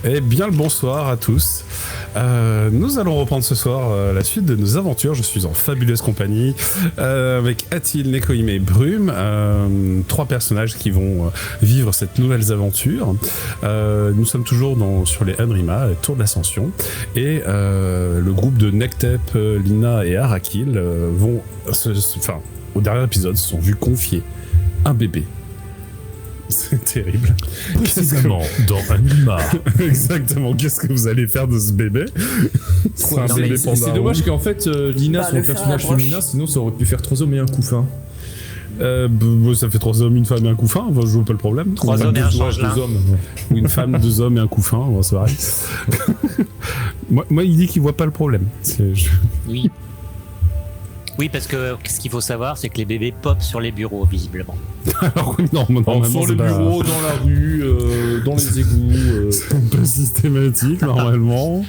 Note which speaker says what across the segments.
Speaker 1: Eh bien le bonsoir à tous. Nous allons reprendre ce soir la suite de nos aventures. Je suis en fabuleuse compagnie avec Atil, Nekohime et Brume, trois personnages qui vont vivre cette nouvelle aventure. Nous sommes toujours sur les Anrima, les Tours de l'Ascension, et le groupe de Nektep, Lina et Arakil vont, au dernier épisode, se sont vus confier un bébé. C'est terrible.
Speaker 2: Précisément, dans Anima.
Speaker 1: Exactement, qu'est-ce que vous allez faire de ce bébé?
Speaker 2: C'est un bébé panda. C'est dommage qu'en fait, Lina soit un personnage féminin, sinon ça aurait pu faire 3 hommes et un couffin.
Speaker 1: Ça fait 3 hommes, une femme et un couffin, enfin, je vois pas le problème.
Speaker 3: 3 hommes et un changelin.
Speaker 1: Ou une femme, 2 hommes et un couffin, bon, c'est pareil. moi, il dit qu'il voit pas le problème.
Speaker 3: Oui. Oui, parce que ce qu'il faut savoir, c'est que les bébés popent sur les bureaux, visiblement.
Speaker 1: Alors oui, normalement,
Speaker 2: sur les bureaux, dans la rue, dans les égouts.
Speaker 1: C'est un peu systématique, normalement.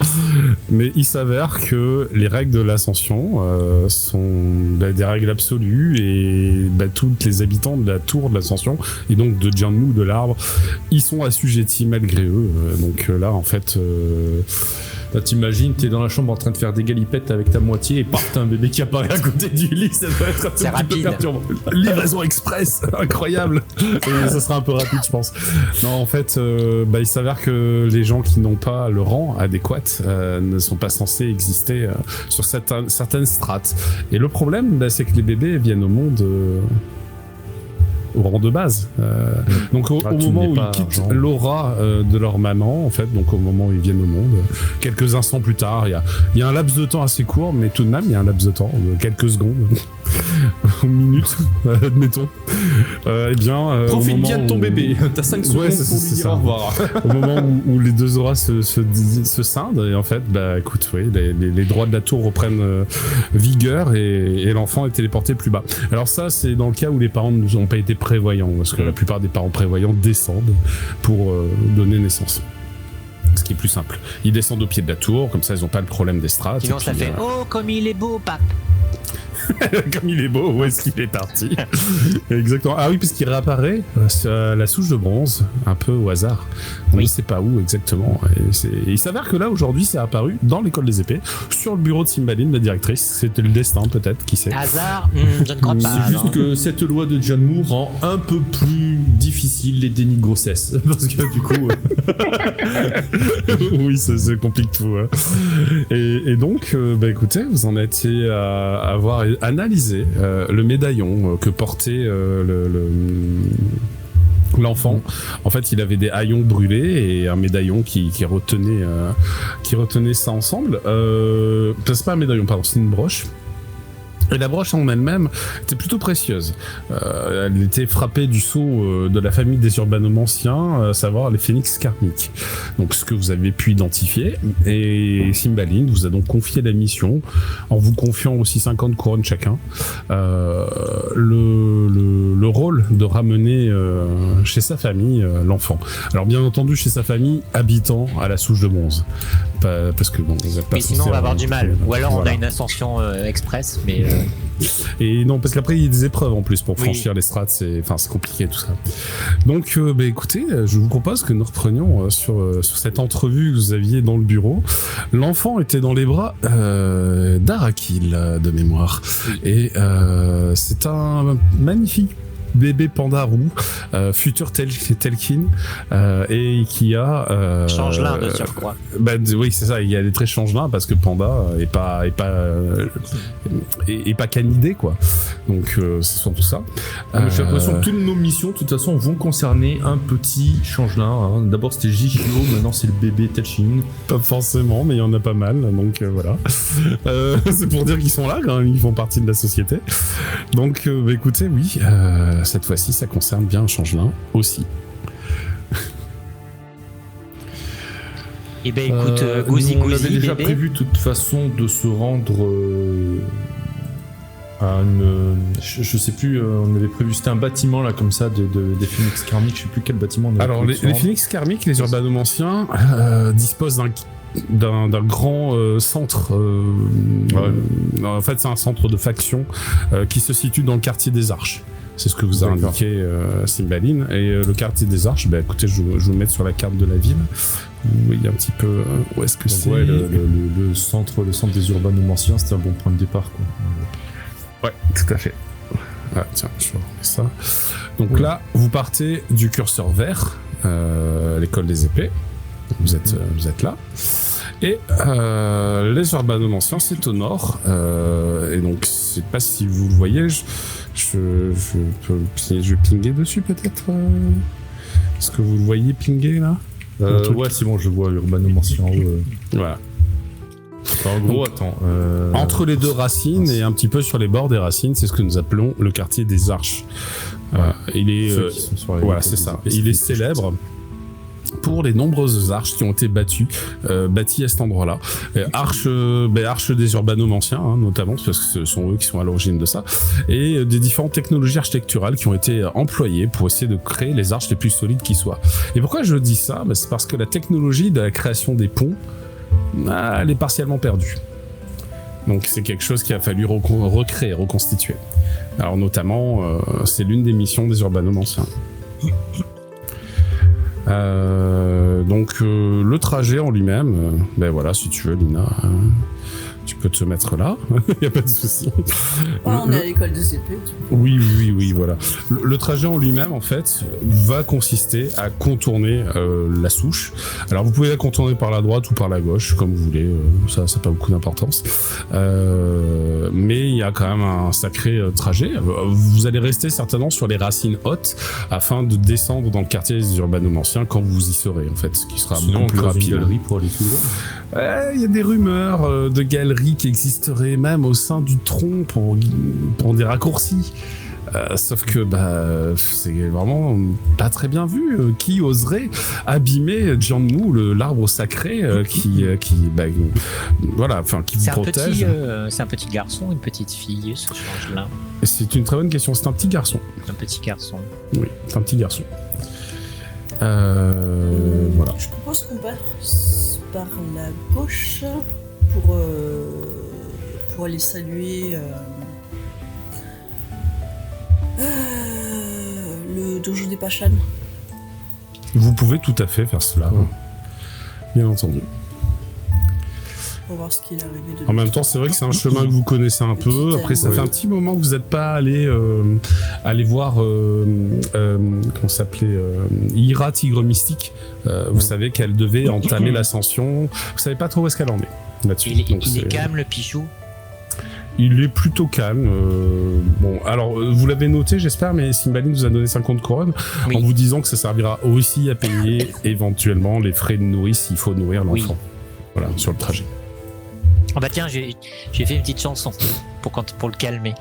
Speaker 1: Mais il s'avère que les règles de l'ascension sont des règles absolues et toutes les habitants de la tour de l'ascension, et donc de Jianmu, de l'arbre, ils sont assujettis malgré eux. Donc là, en fait...
Speaker 2: Là, t'imagines, t'es dans la chambre en train de faire des galipettes avec ta moitié et t'as un bébé qui apparaît à côté du lit, ça doit être un petit peu perturbant.
Speaker 1: Livraison express, incroyable. Et ça sera un peu rapide, je pense. Non, en fait, il s'avère que les gens qui n'ont pas le rang adéquat ne sont pas censés exister sur certaines strates. Et le problème, c'est que les bébés viennent au monde... au rang de base. Donc au moment où ils quittent l'aura de leur maman, en fait, donc au moment où ils viennent au monde, quelques instants plus tard, il y a un laps de temps assez court, mais tout de même il y a un laps de temps de quelques secondes, minutes, admettons.
Speaker 2: Profite bien de ton bébé, t'as 5 secondes pour lui dire au revoir.
Speaker 1: Au moment où les deux auras se scindent, et en fait, écoute, oui, les droits de la tour reprennent vigueur et l'enfant est téléporté plus bas. Alors ça, c'est dans le cas où les parents n'ont pas été prévoyants, parce que la plupart des parents prévoyants descendent pour donner naissance. Ce qui est plus simple. Ils descendent au pied de la tour, comme ça ils n'ont pas le problème des strates.
Speaker 3: Sinon ça fait « Oh, comme il est beau, pape !»
Speaker 1: Comme il est beau, où est-ce qu'il est parti? Exactement. Ah oui, puisqu'il réapparaît sur la souche de bronze, un peu au hasard. On ne sait pas où exactement. Et il s'avère que là, aujourd'hui, c'est apparu dans l'école des épées, sur le bureau de Cymbaline, la directrice. C'était le destin, peut-être, qui sait.
Speaker 3: Hasard, je ne crois pas.
Speaker 2: C'est juste que cette loi de Jianmu rend un peu plus difficile les dénis de grossesse. Parce que du coup...
Speaker 1: oui, ça complique tout. Hein. Et donc, écoutez, vous en étiez à avoir analysé le médaillon que portait l'enfant. En fait, il avait des haillons brûlés et un médaillon qui retenait ça ensemble. C'est pas un médaillon, pardon, c'est une broche. Et la broche en elle-même était plutôt précieuse. Elle était frappée du sceau de la famille des urbanomanciens, à savoir les phénix karmiques. Donc ce que vous avez pu identifier. Et Cymbaline vous a donc confié la mission, en vous confiant aussi 50 couronnes chacun, le rôle de ramener chez sa famille l'enfant. Alors bien entendu chez sa famille, habitant à la souche de bronze. Parce que bon, vous êtes pas.
Speaker 3: Mais sinon on va avoir du mal. Ou alors on a une ascension express, mais...
Speaker 1: Et non, parce qu'après il y a des épreuves en plus pour franchir les strates, c'est compliqué tout ça. Donc écoutez, je vous propose que nous reprenions sur cette entrevue que vous aviez dans le bureau. L'enfant était dans les bras d'Arakil de mémoire. Et c'est un magnifique bébé panda roux, futur Telkin, et qui a
Speaker 3: changelin de surcroît.
Speaker 1: Oui, c'est ça, il y a des traits changelins parce que panda est pas canidé, quoi. Donc c'est surtout ça.
Speaker 2: J'ai l'impression que toutes nos missions de toute façon vont concerner un petit changelin, hein. D'abord c'était Jishio, maintenant c'est le bébé Telkin.
Speaker 1: Pas forcément, mais il y en a pas mal, donc voilà. C'est pour dire qu'ils sont là quand même, ils font partie de la société. Donc écoutez, oui, cette fois-ci, ça concerne bien un changelin aussi.
Speaker 3: Eh ben écoute, Gouzi,
Speaker 2: on avait déjà prévu de toute façon de se rendre à une... Je sais plus, on avait prévu, c'était un bâtiment là comme ça des phénix karmiques, je sais plus quel bâtiment on avait.
Speaker 1: Alors les phénix karmiques, les urbanomanciens disposent d'un grand centre. En fait, c'est un centre de faction qui se situe dans le quartier des Arches. C'est ce que vous a indiqué Cymbaline. Et le quartier des Arches, écoutez, je vous mets sur la carte de la ville. Vous voyez un petit peu où est-ce que c'est.
Speaker 2: Ouais, le centre des urbanomanciens, c'était un bon point de départ, quoi.
Speaker 1: Ouais, tout à fait. Ah, tiens, je vais remettre ça. Donc là, vous partez du curseur vert, l'école des épées. Vous êtes là. Et les urbanomanciens, c'est au nord. Et donc, je sais pas si vous le voyez, je vais pinguer dessus peut-être. Est-ce que vous le voyez pinguer là?
Speaker 2: Ouais, c'est bon, je vois l'urbanomancien en haut.
Speaker 1: Voilà.
Speaker 2: En gros,
Speaker 1: donc, entre les deux racines et un petit peu sur les bords des racines, c'est ce que nous appelons le quartier des Arches. Il est, voilà, c'est ça. Il est célèbre pour les nombreuses arches qui ont été bâties à cet endroit-là. Arches des urbanomanciens, notamment, parce que ce sont eux qui sont à l'origine de ça, et des différentes technologies architecturales qui ont été employées pour essayer de créer les arches les plus solides qui soient. Et pourquoi je dis ça? C'est parce que la technologie de la création des ponts, elle est partiellement perdue. Donc c'est quelque chose qu'il a fallu recréer, reconstituer. Alors notamment, c'est l'une des missions des urbanomanciens. Donc le trajet en lui-même, voilà, si tu veux, Lina, tu peux te mettre là, y a pas de souci.
Speaker 4: On est à l'école des épées.
Speaker 1: Oui, voilà. Le trajet en lui-même, en fait, va consister à contourner la souche. Alors vous pouvez la contourner par la droite ou par la gauche, comme vous voulez, ça n'a pas beaucoup d'importance. Mais il y a quand même un sacré trajet. Vous allez rester certainement sur les racines hautes afin de descendre dans le quartier des urbanomanciens quand vous y serez, en fait, ce qui sera beaucoup plus rapide.
Speaker 2: Galerie pour aller plus loin.
Speaker 1: Il y a des rumeurs de galeries qui existeraient même au sein du tronc pour des raccourcis. Sauf que c'est vraiment pas très bien vu. Qui oserait abîmer Jianmu, l'arbre sacré qui vous protège?
Speaker 3: C'est un petit garçon, une petite fille, ce change-là.
Speaker 1: C'est une très bonne question. C'est un petit garçon.
Speaker 3: Un petit garçon.
Speaker 1: Oui, c'est un petit garçon. Voilà.
Speaker 4: Je propose qu'on passe par la gauche pour aller saluer le dojo des Pachan.
Speaker 1: Vous pouvez tout à fait faire cela, bien entendu.
Speaker 4: Pour voir ce qu'il est arrivé de.
Speaker 1: En même temps, c'est vrai que c'est un chemin que vous connaissez un peu. Après, ça fait un petit moment que vous n'êtes pas allé voir comment s'appelait Ira Tigre Mystique. Vous savez qu'elle devait entamer l'ascension. Vous savez pas trop où est-ce qu'elle en est là-dessus.
Speaker 3: Il est calme, le Pichou.
Speaker 1: Il est plutôt calme. Bon, alors vous l'avez noté, j'espère, mais Cymbaline vous a donné 50 couronnes en vous disant que ça servira aussi à payer éventuellement les frais de nourrice s'il faut nourrir l'enfant. Voilà, sur le trajet.
Speaker 3: Ah bah tiens, j'ai fait une petite chanson pour le calmer.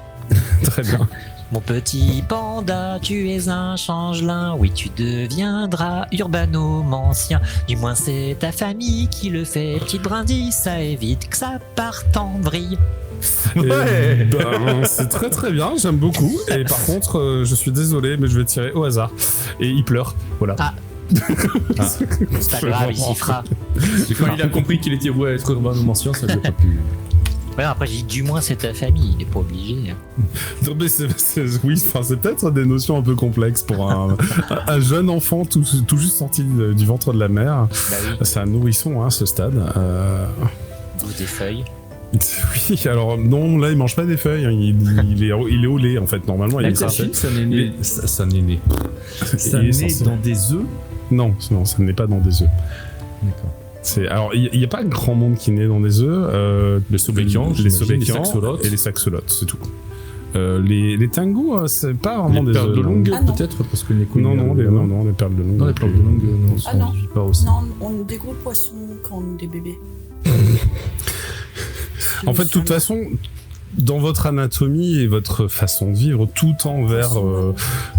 Speaker 1: Très bien.
Speaker 3: Mon petit panda, tu es un changelin. Oui, tu deviendras urbanomancien. Du moins, c'est ta famille qui le fait. Petite brindille, ça évite que ça parte en vrille.
Speaker 1: Ouais. C'est très très bien, j'aime beaucoup. Et par contre, je suis désolé, mais je vais tirer au hasard. Et il pleure. Voilà.
Speaker 3: C'est pas grave, il s'y fera.
Speaker 2: Et quand il a compris qu'il était voué à être urbanomancien, ça lui a pas pu.
Speaker 3: Ouais, après j'ai dit du moins c'est ta famille, il est pas obligé.
Speaker 1: Non, mais c'est peut-être des notions un peu complexes pour un jeune enfant tout juste sorti du ventre de la mère.
Speaker 3: Bah oui.
Speaker 1: C'est un nourrisson à ce stade.
Speaker 3: Ou des feuilles.
Speaker 1: Oui, alors non, là il mange pas des feuilles, il est au lait en fait, normalement il est craché.
Speaker 2: Ça n'est né dans des œufs?
Speaker 1: Non, ça n'est pas dans des œufs.
Speaker 2: D'accord.
Speaker 1: Alors, il n'y a pas grand monde qui naît dans des œufs. Les Sobékians, les
Speaker 2: saxolotes
Speaker 1: et les saxolotes, c'est tout. Les Tengu, c'est pas vraiment des œufs.
Speaker 2: Les perles de longue, peut-être, parce que les
Speaker 1: non, les perles de longue.
Speaker 2: Non, les perles de longue, non, sont pas aussi.
Speaker 4: Non, on a des gros poissons quand on est des bébés.
Speaker 1: En fait, de toute façon, dans votre anatomie et votre façon de vivre, tout tend vers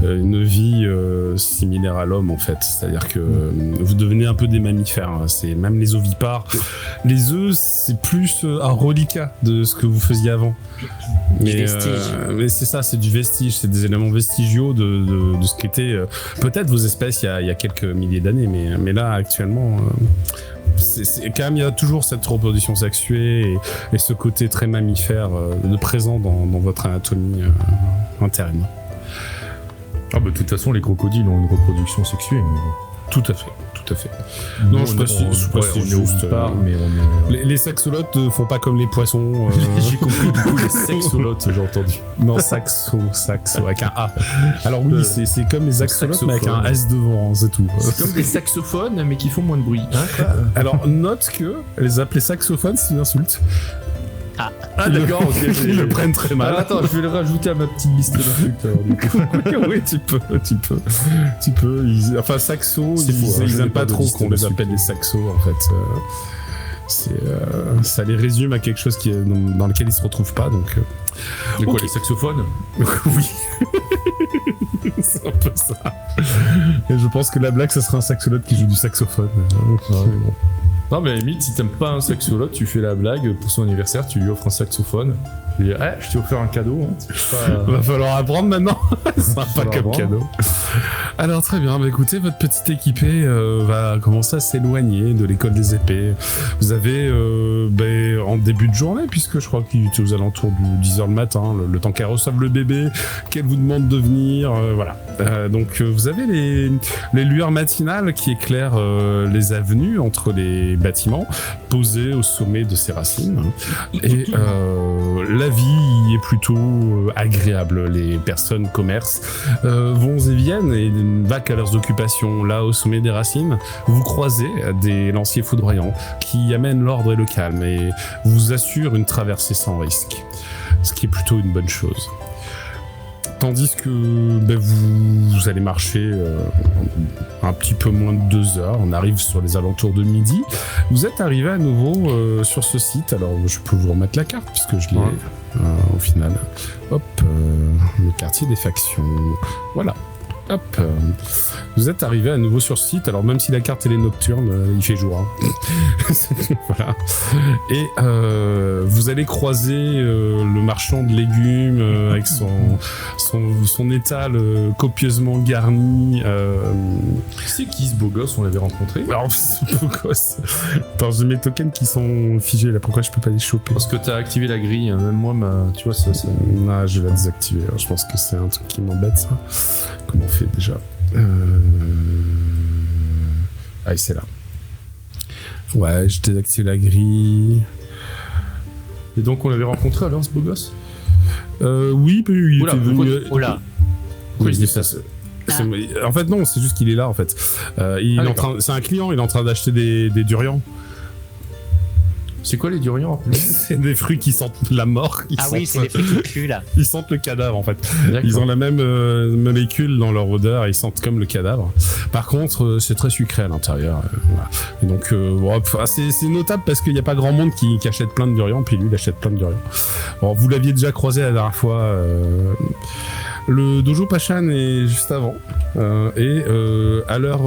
Speaker 1: une vie similaire à l'homme, en fait. C'est-à-dire que vous devenez un peu des mammifères. C'est même les ovipares. Les œufs, c'est plus un reliquat de ce que vous faisiez avant. Mais c'est ça, c'est du vestige. C'est des éléments vestigiaux de ce qu'étaient peut-être vos espèces il y a quelques milliers d'années. Mais là, actuellement... c'est quand même, il y a toujours cette reproduction sexuée et ce côté très mammifère de présent dans votre anatomie interne.
Speaker 2: Ah bah de toute façon, les crocodiles ont une reproduction sexuée. Mais...
Speaker 1: Tout à fait. Non, je sais pas si c'est juste.
Speaker 2: Mais on est...
Speaker 1: Les saxolotes ne font pas comme les poissons.
Speaker 2: J'ai compris du coup les sexolotes, j'ai entendu.
Speaker 1: Non, saxo, avec un A. Alors oui, c'est comme les axolotes, mais avec un S devant, c'est tout.
Speaker 2: C'est comme des saxophones, mais qui font moins de bruit. Hein,
Speaker 1: alors, note que les appeler saxophones, c'est une insulte.
Speaker 2: Ah d'accord, ok.
Speaker 1: Ils le prennent très mal.
Speaker 2: Alors, attends, je vais le rajouter à ma petite liste d'insultes. Alors, du coup.
Speaker 1: Oui, tu peux. Enfin, saxo, ils aiment pas trop qu'on les appelle les saxos, en fait. Ça les résume à quelque chose dans lequel ils se retrouvent pas, donc...
Speaker 2: C'est quoi, les saxophones?
Speaker 1: Oui. C'est un peu ça. Et je pense que la blague, ça serait un saxolote qui joue du saxophone. Bon.
Speaker 2: Non mais à la limite, si t'aimes pas un saxolote, tu fais la blague, pour son anniversaire, tu lui offres un saxophone. Tu lui dis, je t'ai offert un cadeau. Hein.
Speaker 1: Va falloir apprendre maintenant. C'est sympa comme cadeau. Alors très bien, écoutez, votre petite équipée va commencer à s'éloigner de l'école des épées. Vous avez, en début de journée, puisque je crois qu'il était aux alentours du 10h le matin, le temps qu'elle reçoive le bébé, qu'elle vous demande de venir, voilà. Donc vous avez les lueurs matinales qui éclairent les avenues entre les bâtiments posés au sommet de ces racines. Et la vie est plutôt agréable. Les personnes commercent, vont et viennent et vaquent à leurs occupations. Là, au sommet des racines, vous croisez des lanciers foudroyants qui amènent l'ordre et le calme et vous assurent une traversée sans risque, ce qui est plutôt une bonne chose. Tandis que vous allez marcher un petit peu moins de 2 heures, on arrive sur les alentours de midi. Vous êtes arrivé à nouveau sur ce site, alors je peux vous remettre la carte puisque je l'ai au final. Hop, le quartier des factions, voilà. Hop, vous êtes arrivé à nouveau sur ce site, alors même si la carte elle est nocturne, il fait jour. Hein. Voilà. Et vous allez croiser le marchand de légumes avec son étal copieusement garni.
Speaker 2: C'est qui ce beau gosse? On l'avait rencontré?
Speaker 1: Alors, ce beau gosse. Attends, j'ai mes tokens qui sont figés là, pourquoi je peux pas les choper?
Speaker 2: Parce que t'as activé la grille, hein. Même moi, tu vois, ça...
Speaker 1: Non, je vais la désactiver, je pense que c'est un truc qui m'embête ça. Comment on fait déjà? Ah, c'est là. Ouais, je désactive la grille.
Speaker 2: Et donc on l'avait rencontré alors, ce beau gosse?
Speaker 1: Oui, mais il était venu...
Speaker 3: Oula.
Speaker 2: Pourquoi il se déplace?
Speaker 1: En fait, non, c'est juste qu'il est là, en fait. C'est un client, il est en train d'acheter des durians.
Speaker 2: C'est quoi les durians?
Speaker 1: C'est des fruits qui sentent la mort.
Speaker 3: Oui, c'est les fruits qui puent là.
Speaker 1: Ils sentent le cadavre en fait.
Speaker 2: D'accord.
Speaker 1: Ils ont la même molécule dans leur odeur, ils sentent comme le cadavre. Par contre, c'est très sucré à l'intérieur. Voilà. Et donc, c'est notable parce qu'il n'y a pas grand monde qui achète plein de durians, puis lui il achète plein de durians. Bon, vous l'aviez déjà croisé la dernière fois. Le dojo Pachan est juste avant. À l'heure...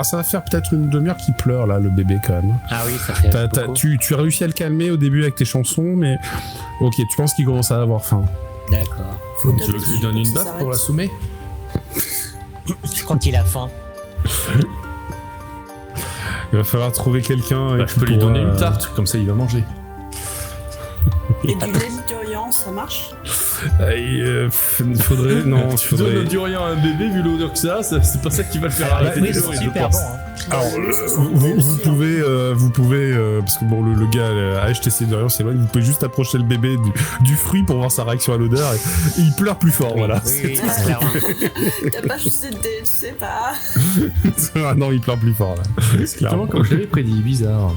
Speaker 1: ça va faire peut-être une demi-heure qu'il pleure, là, le bébé, quand même.
Speaker 3: Ah oui, ça fait beaucoup.
Speaker 1: Tu as réussi à le calmer au début avec tes chansons, mais... Ok, tu penses qu'il commence à avoir faim.
Speaker 3: D'accord.
Speaker 2: Tu veux que je lui donne une baffe pour l'assommer?
Speaker 3: Je crois qu'il a faim.
Speaker 1: Il va falloir trouver quelqu'un...
Speaker 2: je peux lui donner une tarte, comme ça il va manger.
Speaker 4: Et du lait de durian, ça marche?
Speaker 1: Faudrait... Non,
Speaker 2: tu donnes le durian à un bébé, vu l'odeur que ça, c'est pas ça qui va le faire arrêter.
Speaker 3: Oui, c'est super bon.
Speaker 1: Alors, vous pouvez parce que bon, le gars a acheté ses durians, c'est loin, vous pouvez juste approcher le bébé du fruit pour voir sa réaction à l'odeur et il pleure plus fort, voilà.
Speaker 3: Oui, c'est clair.
Speaker 4: T'as pas juste des, tu sais pas.
Speaker 1: Ah non, il pleure plus fort là.
Speaker 2: C'est clairement comme je l'avais prédit, bizarre.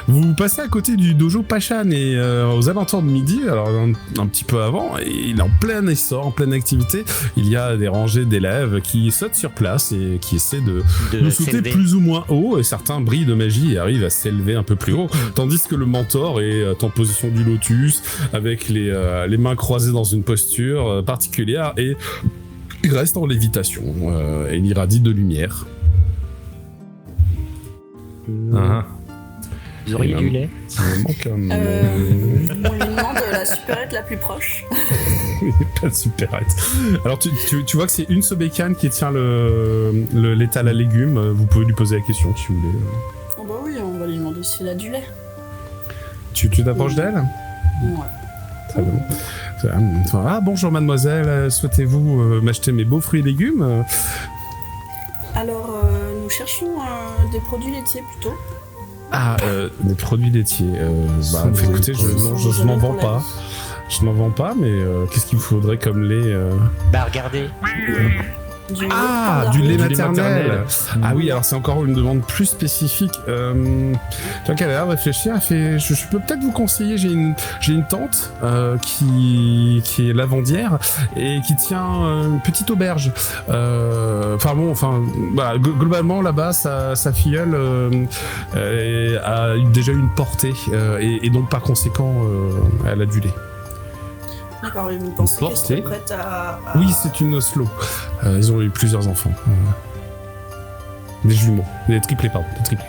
Speaker 1: Vous passez à côté du dojo Pachan et aux alentours de midi, alors un petit peu avant, et il est en plein essor, en pleine activité. Il y a des rangées d'élèves qui sautent sur place et qui essaient de sauter plus ou moins haut, et certains brillent de magie et arrivent à s'élever un peu plus haut, tandis que le mentor est en position du lotus, avec les mains croisées dans une posture particulière, et il reste en lévitation, et il irradie de lumière.
Speaker 3: Vous auriez du lait?
Speaker 4: On lui demande la supérette la plus proche.
Speaker 1: Pas de supérette. Alors tu vois que c'est une sobécane qui tient l'étal à légumes. Vous pouvez lui poser la question si vous voulez.
Speaker 4: Oh bah oui, on va lui demander s'il a du lait.
Speaker 1: Tu t'approches d'elle?
Speaker 4: Ouais.
Speaker 1: Très bien. Ah, bonjour mademoiselle, souhaitez-vous m'acheter mes beaux fruits et légumes
Speaker 4: Alors, nous cherchons des produits laitiers plutôt.
Speaker 1: Ah, des produits laitiers. Écoutez, je n'en vends pas. Je n'en vends pas, mais qu'est-ce qu'il vous faudrait comme lait
Speaker 3: Bah regardez.
Speaker 1: Du lait maternel. Ah oui, alors c'est encore une demande plus spécifique. Toi qui a l'air de réfléchir, elle fait, je peux peut-être vous conseiller, j'ai une tante qui est lavandière et qui tient une petite auberge. Globalement là-bas, sa filleule a déjà eu une portée et donc par conséquent, elle a du lait.
Speaker 4: D'accord, et vous pensez qu'elle serait prête à...
Speaker 1: Oui, c'est une Oslo. Ils ont eu plusieurs enfants. Des jumeaux. Des triplés, pardon. Des triplés.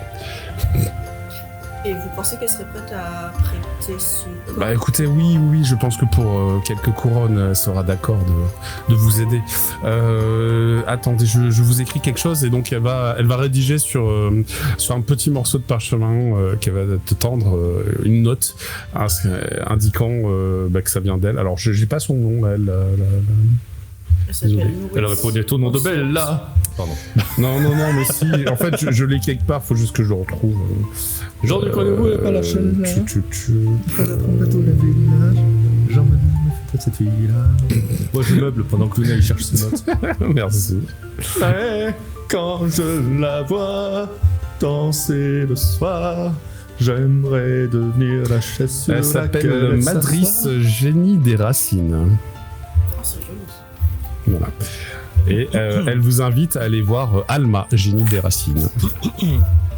Speaker 4: Et vous pensez qu'elle serait prête à prêter ce corps?
Speaker 1: Bah écoutez, oui, je pense que pour quelques couronnes, elle sera d'accord de vous aider. Attendez, je vous écris quelque chose et donc elle va rédiger sur un petit morceau de parchemin qu'elle va te tendre une note indiquant que ça vient d'elle. Alors j'ai pas son nom, elle.
Speaker 2: Elle aurait pas ton nom de belle là. Pardon.
Speaker 1: Non, mais si. En fait, je l'ai quelque part. Faut juste que je le retrouve.
Speaker 2: Genre du connais-vous pas la chaîne là. J'emmène cette fille-là. Moi je meuble pendant que Luna il cherche ses notes.
Speaker 1: Merci.
Speaker 2: Quand je la vois danser le soir, j'aimerais devenir la chaise sur
Speaker 1: elle s'appelle Madrice Génie des Racines.
Speaker 4: Oh, c'est joli.
Speaker 1: Voilà. Et elle vous invite à aller voir Alma, Génie des Racines.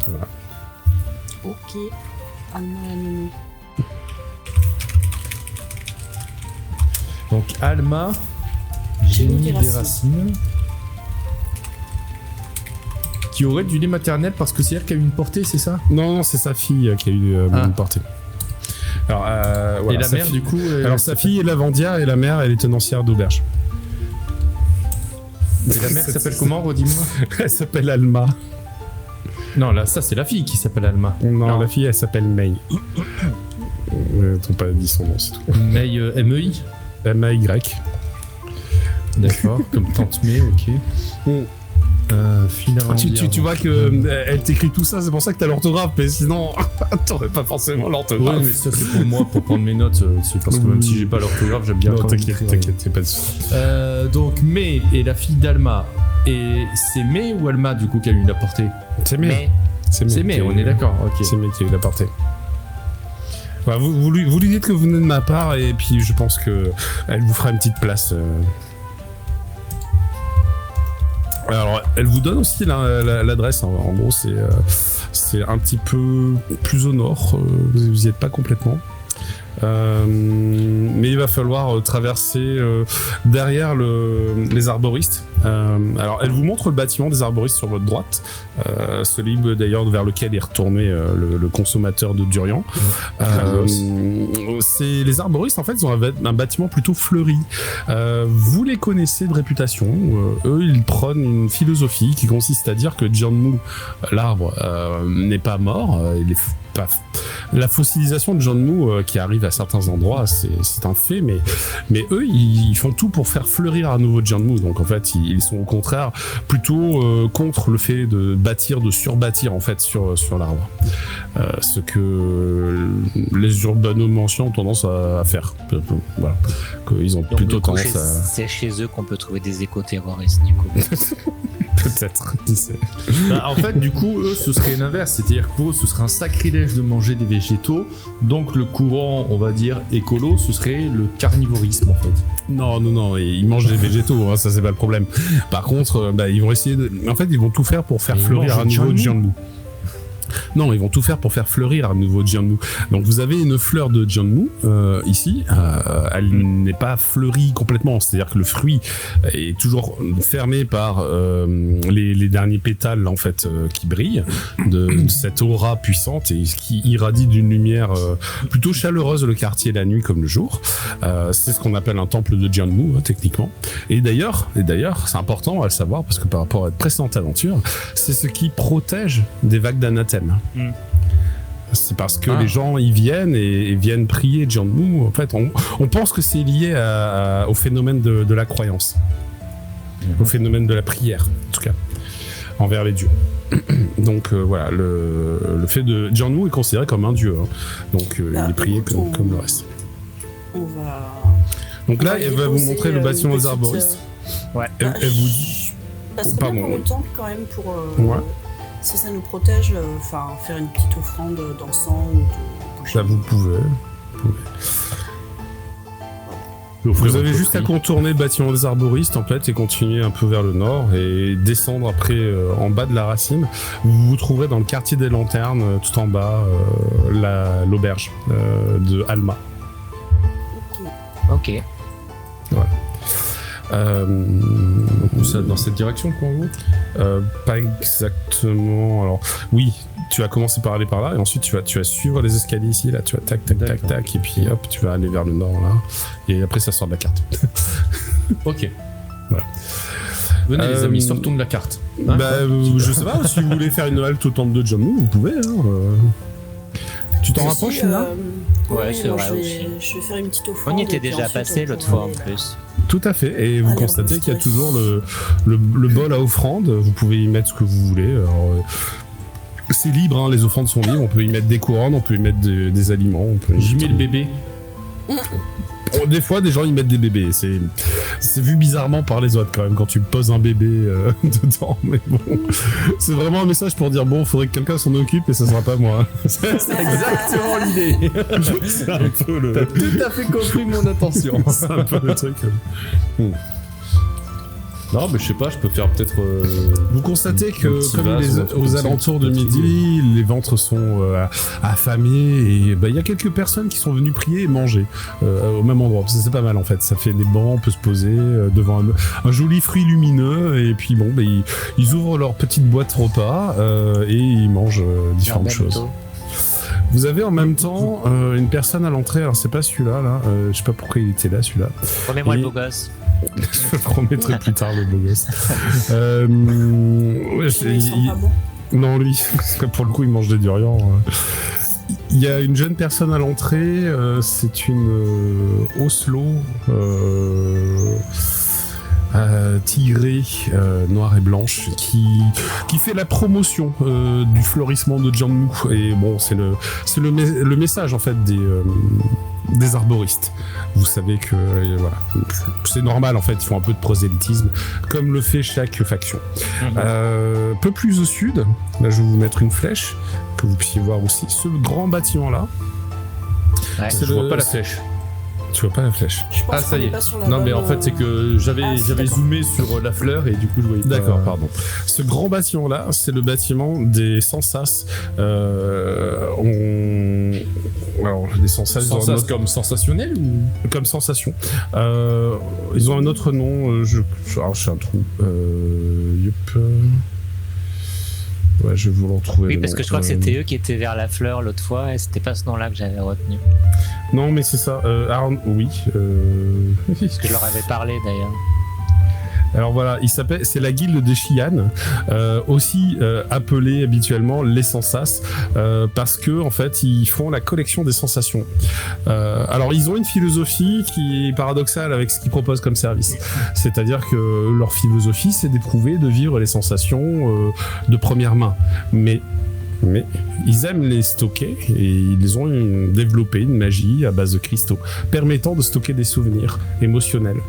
Speaker 1: Voilà.
Speaker 4: Ok. Alma.
Speaker 2: Donc Alma, Génie des Racines, qui aurait du lait maternel parce que c'est elle qui a eu une portée, c'est ça?
Speaker 1: Non, c'est sa fille qui a eu une portée. Alors, voilà,
Speaker 2: et la mère, du coup
Speaker 1: alors, sa fille est lavandière et la mère, elle est tenancière d'auberge.
Speaker 2: Et la mère s'appelle comment, redis-moi?
Speaker 1: Elle s'appelle Alma.
Speaker 2: Non, là, ça, c'est la fille qui s'appelle Alma.
Speaker 1: Non, la fille, elle s'appelle May. T'as pas dit son nom, c'est tout.
Speaker 2: May, M-E-I?
Speaker 1: M-A-Y.
Speaker 2: D'accord, comme Tante May, ok.
Speaker 1: Tu vois que elle t'écrit tout ça, c'est pour ça que t'as l'orthographe, mais sinon t'aurais pas forcément l'orthographe.
Speaker 2: Oui, mais ça c'est pour moi, pour prendre mes notes, c'est parce que même si j'ai pas l'orthographe, j'aime bien.
Speaker 1: Non,
Speaker 2: quand
Speaker 1: t'inquiète, y'a pas de soucis.
Speaker 2: Donc May est la fille d'Alma, et c'est May ou Alma du coup qui a eu la portée?
Speaker 1: C'est May.
Speaker 2: C'est May, on est d'accord, ok.
Speaker 1: C'est May qui a eu la portée. Voilà, vous lui dites que vous venez de ma part, et puis je pense que elle vous fera une petite place. Alors, elle vous donne aussi l'adresse. Hein. En gros, c'est un petit peu plus au nord. Vous y êtes pas complètement. Mais il va falloir traverser derrière les arboristes. Alors, elle vous montre le bâtiment des arboristes sur votre droite, celui d'ailleurs vers lequel est retourné le consommateur de durian. Les arboristes, en fait, ils ont un bâtiment plutôt fleuri. Vous les connaissez de réputation. Eux, ils prônent une philosophie qui consiste à dire que Jianmu, l'arbre, n'est pas mort. Il est la fossilisation de Jianmu qui arrive à certains endroits, c'est un fait, mais eux, ils font tout pour faire fleurir à nouveau Jianmu. Donc en fait, ils sont au contraire plutôt contre le fait de bâtir, de surbâtir en fait sur l'arbre. Ce que les urbano-manciens ont tendance à faire. Voilà. Ils ont
Speaker 3: donc,
Speaker 1: plutôt tendance à...
Speaker 3: C'est chez eux qu'on peut trouver des éco-terroristes, du coup.
Speaker 1: Peut-être, qui sait.
Speaker 2: En fait, du coup, eux, ce serait l'inverse. C'est-à-dire que pour eux, ce serait un sacrilège de manger des végétaux. Donc, le courant, on va dire, écolo, ce serait le carnivorisme, en fait.
Speaker 1: Non, ils mangent des végétaux, hein, ça c'est pas le problème. Par contre, ils vont essayer de... En fait, ils vont tout faire pour faire fleurir à nouveau Jianmu. Non, ils vont tout faire pour faire fleurir à nouveau Jianmu. Donc vous avez une fleur de Jianmu ici, elle n'est pas fleurie complètement, c'est-à-dire que le fruit est toujours fermé par les derniers pétales en fait qui brillent de cette aura puissante et qui irradie d'une lumière plutôt chaleureuse le quartier la nuit comme le jour. C'est ce qu'on appelle un temple de Jianmu techniquement. Et d'ailleurs, c'est important à le savoir parce que par rapport à une précédente aventure, c'est ce qui protège des vagues d'anathème. C'est parce que les gens y viennent et viennent prier Jianmu. En fait, on pense que c'est lié au phénomène de la croyance, au phénomène de la prière, en tout cas, envers les dieux. Donc voilà, le fait de Jianmu est considéré comme un dieu, hein. Donc il est prié comme le reste.
Speaker 4: On va.
Speaker 1: Donc là, elle va vous montrer le bâtiment des arboristes.
Speaker 3: Ouais.
Speaker 1: Elle vous.
Speaker 4: Ça serait
Speaker 1: Pardon.
Speaker 4: bien pour le temple quand même pour.
Speaker 1: Ouais.
Speaker 4: Si ça nous protège, faire une petite offrande d'encens ou de bougies.
Speaker 1: Ça vous pouvez. Vous avez juste à contourner le bâtiment des arboristes en fait et continuer un peu vers le nord et descendre après en bas de la racine. Vous vous trouverez dans le quartier des lanternes, tout en bas, l'auberge de Alma.
Speaker 3: Ok.
Speaker 2: Ça, dans cette direction, quoi, en gros.
Speaker 1: Pas exactement. Alors, oui, tu vas commencer par aller par là, et ensuite tu vas suivre les escaliers ici, là, tu vas tac, et puis hop, tu vas aller vers le nord, là, et après ça sort de la carte.
Speaker 2: Ok.
Speaker 1: Voilà.
Speaker 2: Venez les amis, sortons de la carte. Hein,
Speaker 1: je sais pas, si vous voulez faire une halte au temple de Jianmu, vous pouvez. Tu t'en rapproches, là
Speaker 3: Ouais,
Speaker 4: oui,
Speaker 3: c'est
Speaker 4: moi,
Speaker 3: vrai
Speaker 4: je vais faire une petite offrande.
Speaker 3: On y était
Speaker 4: et puis
Speaker 3: déjà
Speaker 4: ensuite,
Speaker 3: passé
Speaker 4: on
Speaker 3: l'autre
Speaker 4: pourra
Speaker 3: fois en
Speaker 4: aller
Speaker 3: plus.
Speaker 1: Tout à fait, et vous
Speaker 4: Allez,
Speaker 1: constatez
Speaker 4: on
Speaker 1: qu'il y a
Speaker 4: se
Speaker 1: toujours le bol à offrande. Vous pouvez y mettre ce que vous voulez. Alors, c'est libre, hein, les offrandes sont libres. On peut y mettre des couronnes, on peut y mettre des aliments. On peut y
Speaker 2: J'y
Speaker 1: mettre-
Speaker 2: mets le bébé.
Speaker 1: Des fois, des gens y mettent des bébés. C'est vu bizarrement par les autres quand même quand tu poses un bébé dedans. Mais bon, c'est vraiment un message pour dire bon, faudrait que quelqu'un s'en occupe et ça sera pas moi. C'est exactement l'idée. C'est un peu le.
Speaker 2: T'as tout à fait compris mon intention.
Speaker 1: C'est un peu le truc.
Speaker 2: Non, mais je sais pas, je peux faire peut-être.
Speaker 1: Vous constatez
Speaker 2: Un
Speaker 1: que
Speaker 2: petit
Speaker 1: comme
Speaker 2: vase ou un truc
Speaker 1: aux
Speaker 2: comme ça,
Speaker 1: alentours de
Speaker 2: fatigué.
Speaker 1: midi, les ventres sont affamés et il y a quelques personnes qui sont venues prier et manger au même endroit. C'est pas mal en fait. Ça fait des bancs, on peut se poser devant un joli fruit lumineux et puis bon, ils ouvrent leur petite boîte repas et ils mangent différentes choses. Vous avez en même temps une personne à l'entrée. Alors c'est pas celui-là là. Je sais pas pourquoi il était là celui-là.
Speaker 3: Remets-moi
Speaker 1: Et-
Speaker 3: le beau gosse.
Speaker 1: Je le remettrai plus tard le beau gosse. Ouais,
Speaker 4: Mais ils sont pas bons.
Speaker 1: Non, lui, parce que pour le coup, il mange des durians. Il y a une jeune personne à l'entrée, c'est une Oslo tigrée noire et blanche qui fait la promotion du fleurissement de Jianmu. Et bon, c'est le message en fait des arboristes. Vous savez que voilà, c'est normal en fait, ils font un peu de prosélytisme, comme le fait chaque faction. Peu plus au sud, là je vais vous mettre une flèche, que vous puissiez voir aussi, ce grand bâtiment là.
Speaker 3: Ouais.
Speaker 1: C'est
Speaker 2: Je vois pas la flèche.
Speaker 1: Tu vois pas la flèche?
Speaker 4: Je pense
Speaker 2: Ah, ça
Speaker 4: qu'on
Speaker 2: y
Speaker 4: est
Speaker 2: est.
Speaker 4: pas sur la
Speaker 2: Non, mais
Speaker 4: bonne,
Speaker 2: en fait, c'est que j'avais
Speaker 4: si, d'accord.
Speaker 2: zoomé sur la fleur et du coup, je voyais pas.
Speaker 1: D'accord, pardon. Ce grand bâtiment là, c'est le bâtiment des Sensas. Alors, les Sensas, ils ont un
Speaker 2: Sensas
Speaker 1: autre-
Speaker 2: comme sensationnel ou
Speaker 1: comme sensation. Ils ont un autre nom, alors je suis un trou. Yup. Ouais, je vais vous le retrouver.
Speaker 3: Oui,
Speaker 1: le
Speaker 3: parce
Speaker 1: nom.
Speaker 3: que je crois que c'était eux qui étaient vers la fleur l'autre fois et c'était pas ce nom-là que j'avais retenu.
Speaker 1: Non, mais c'est ça. Oui.
Speaker 3: Parce que je leur avais parlé d'ailleurs.
Speaker 1: Alors voilà, c'est la guilde des Shian, aussi appelée habituellement les Sensas, parce que en fait ils font la collection des sensations. Alors ils ont une philosophie qui est paradoxale avec ce qu'ils proposent comme service, c'est-à-dire que leur philosophie c'est d'éprouver, de vivre les sensations de première main, mais ils aiment les stocker et ils ont développé une magie à base de cristaux permettant de stocker des souvenirs émotionnels.